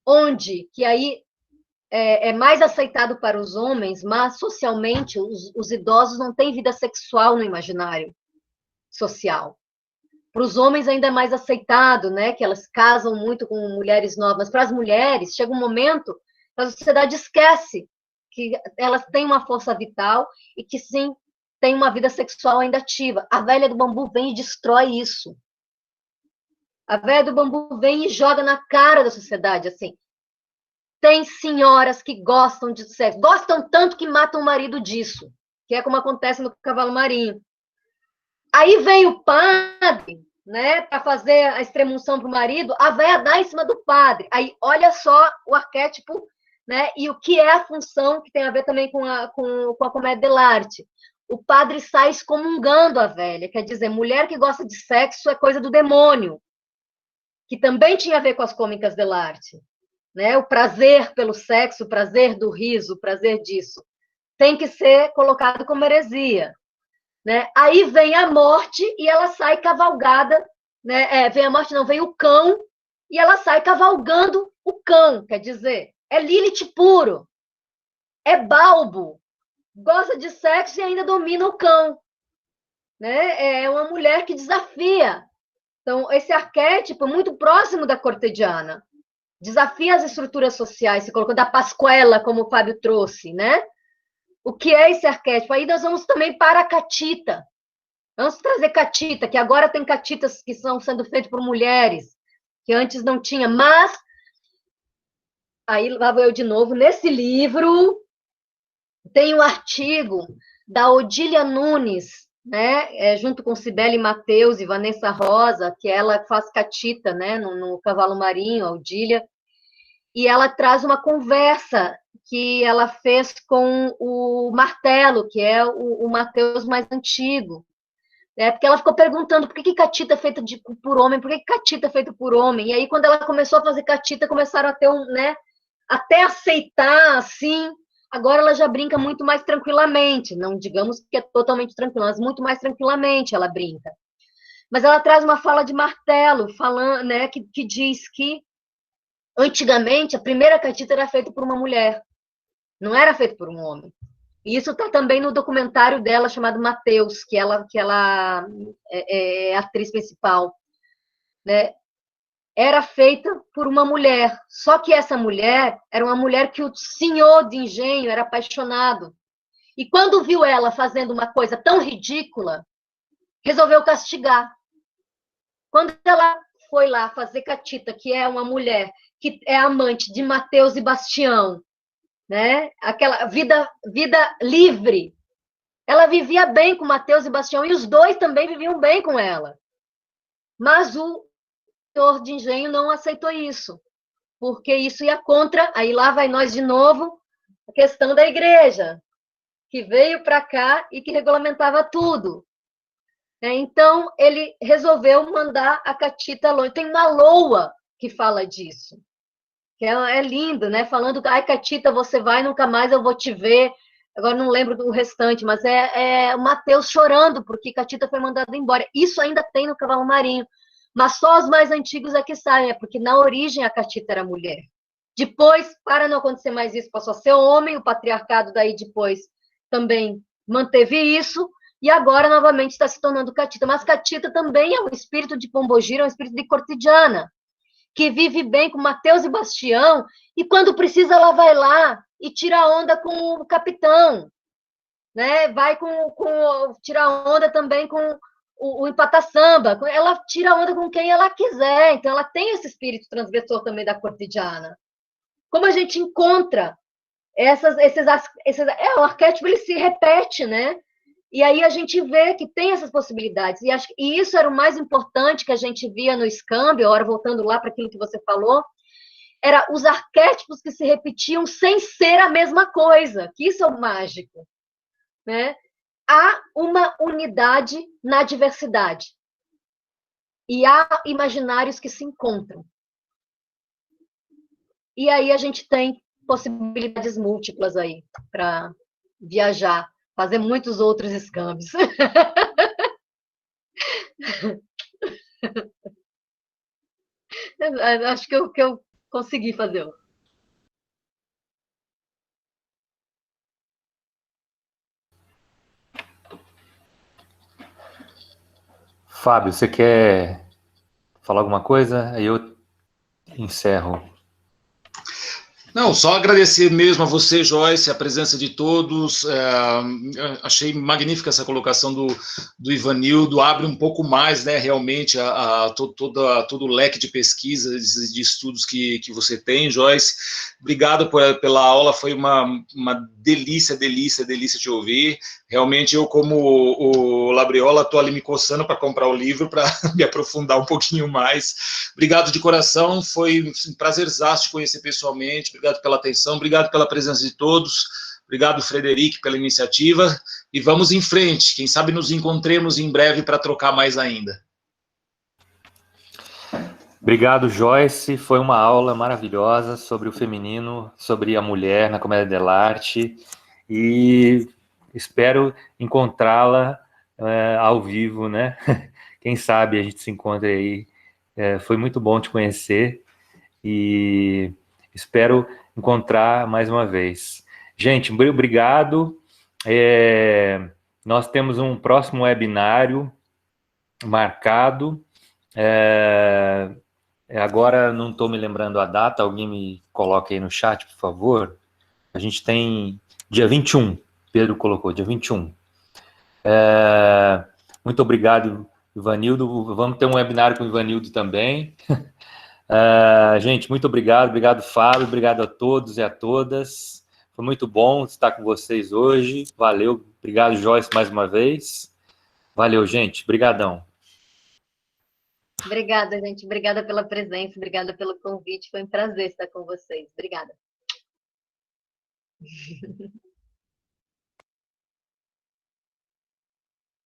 onde, que aí é mais aceitado para os homens, mas socialmente os idosos não têm vida sexual no imaginário social. Para os homens ainda é mais aceitado, né? Que elas casam muito com mulheres novas. Mas para as mulheres, chega um momento que a sociedade esquece que elas têm uma força vital e que, sim, tem uma vida sexual ainda ativa. A velha do bambu vem e destrói isso. A velha do bambu vem e joga na cara da sociedade, assim. Tem senhoras que gostam de sexo, gostam tanto que matam o marido disso, que é como acontece no cavalo marinho. Aí vem o padre, né, para fazer a extremunção para o marido, a véia dá em cima do padre. Aí, olha só o arquétipo, né, e o que é a função, que tem a ver também com a comédia dell'arte. O padre sai excomungando a velha, quer dizer, mulher que gosta de sexo é coisa do demônio, que também tinha a ver com as cômicas dell'arte. Né? O prazer pelo sexo, o prazer do riso, o prazer disso, tem que ser colocado como heresia. Né? Aí vem a morte e ela sai cavalgada, né? Vem a morte, não, vem o cão e ela sai cavalgando o cão, quer dizer, é Lilith puro, é Balbo, gosta de sexo e ainda domina o cão. Né? É uma mulher que desafia. Então, esse arquétipo é muito próximo da cortediana. Desafia as estruturas sociais, se colocando da Pasquella, como o Fábio trouxe, né? O que é esse arquétipo? Aí nós vamos também para a catita. Vamos trazer catita, que agora tem catitas que estão sendo feitas por mulheres, que antes não tinha, mas aí lá vou eu de novo, nesse livro tem um artigo da Odília Nunes, né? Junto com Cibele Mateus e Vanessa Rosa, que ela faz catita, né? No Cavalo Marinho, a Odília, e ela traz uma conversa que ela fez com o Martelo, que é o Mateus mais antigo, né? Porque ela ficou perguntando por que catita é feita por homem, por que catita é feita por homem, e aí quando ela começou a fazer catita, começaram a ter né, até aceitar, assim, agora ela já brinca muito mais tranquilamente, não digamos que é totalmente tranquila, mas muito mais tranquilamente ela brinca. Mas ela traz uma fala de Martelo, falando, né, que diz que antigamente, a primeira catita era feita por uma mulher, não era feita por um homem. E isso está também no documentário dela, chamado Mateus, que ela é atriz principal. Né? Era feita por uma mulher, só que essa mulher era uma mulher que o senhor de engenho era apaixonado. E quando viu ela fazendo uma coisa tão ridícula, resolveu castigar. Quando ela foi lá fazer catita, que é uma mulher que é amante de Mateus e Bastião, né? Aquela vida livre. Ela vivia bem com Mateus e Bastião, e os dois também viviam bem com ela. Mas o senhor de engenho não aceitou isso, porque isso ia contra, aí lá vai nós de novo, a questão da igreja, que veio para cá e que regulamentava tudo. Então, ele resolveu mandar a catita longe. Tem uma loa que fala disso, que é lindo, né? Falando, ai, catita, você vai, nunca mais eu vou te ver. Agora não lembro do restante, mas é o Mateus chorando, porque catita foi mandada embora. Isso ainda tem no Cavalo Marinho, mas só os mais antigos é que sabem, porque na origem a catita era mulher. Depois, para não acontecer mais isso, passou a ser homem, o patriarcado daí depois também manteve isso, e agora novamente está se tornando catita. Mas catita também é um espírito de Pombogira, é um espírito de cortidiana, que vive bem com Mateus e Bastião, e quando precisa ela vai lá e tira onda com o capitão, né? Vai tira onda também com o empata-samba, ela tira onda com quem ela quiser, então ela tem esse espírito transgressor também da cortidiana. Como a gente encontra o arquétipo ele se repete, né? E aí a gente vê que tem essas possibilidades. E isso era o mais importante que a gente via no escâmbio, agora voltando lá para aquilo que você falou, era os arquétipos que se repetiam sem ser a mesma coisa, que isso é o mágico, né? Há uma unidade na diversidade. E há imaginários que se encontram. E aí a gente tem possibilidades múltiplas aí para viajar, fazer muitos outros escâmbios. Acho que eu consegui fazer. Fábio, você quer falar alguma coisa? Aí eu encerro. Não, só agradecer mesmo a você, Joyce, a presença de todos. Achei magnífica essa colocação do Ivanildo, abre um pouco mais, né, realmente, todo o leque de pesquisas, de estudos que você tem, Joyce. Obrigado pela aula, foi uma delícia de ouvir. Realmente, eu, como o Labriola, estou ali me coçando para comprar o livro, para me aprofundar um pouquinho mais. Obrigado de coração, foi um prazerzaço te conhecer pessoalmente. Obrigado pela atenção, obrigado pela presença de todos. Obrigado, Frederic, pela iniciativa. E vamos em frente. Quem sabe nos encontremos em breve para trocar mais ainda. Obrigado, Joyce. Foi uma aula maravilhosa sobre o feminino, sobre a mulher na comédia dell'arte. E espero encontrá-la ao vivo, né? Quem sabe a gente se encontra aí. Foi muito bom te conhecer e espero encontrar mais uma vez. Gente, obrigado. Nós temos um próximo webinário marcado. Agora não estou me lembrando a data, alguém me coloca aí no chat, por favor. A gente tem dia 21, Pedro colocou, dia 21. Muito obrigado, Ivanildo. Vamos ter um webinário com o Ivanildo também. Gente, muito obrigado, Fábio, obrigado a todos e a todas. Foi muito bom estar com vocês hoje. Valeu, obrigado, Joyce, mais uma vez. Valeu, gente, brigadão. Obrigada, gente. Obrigada pela presença, obrigada pelo convite. Foi um prazer estar com vocês. Obrigada.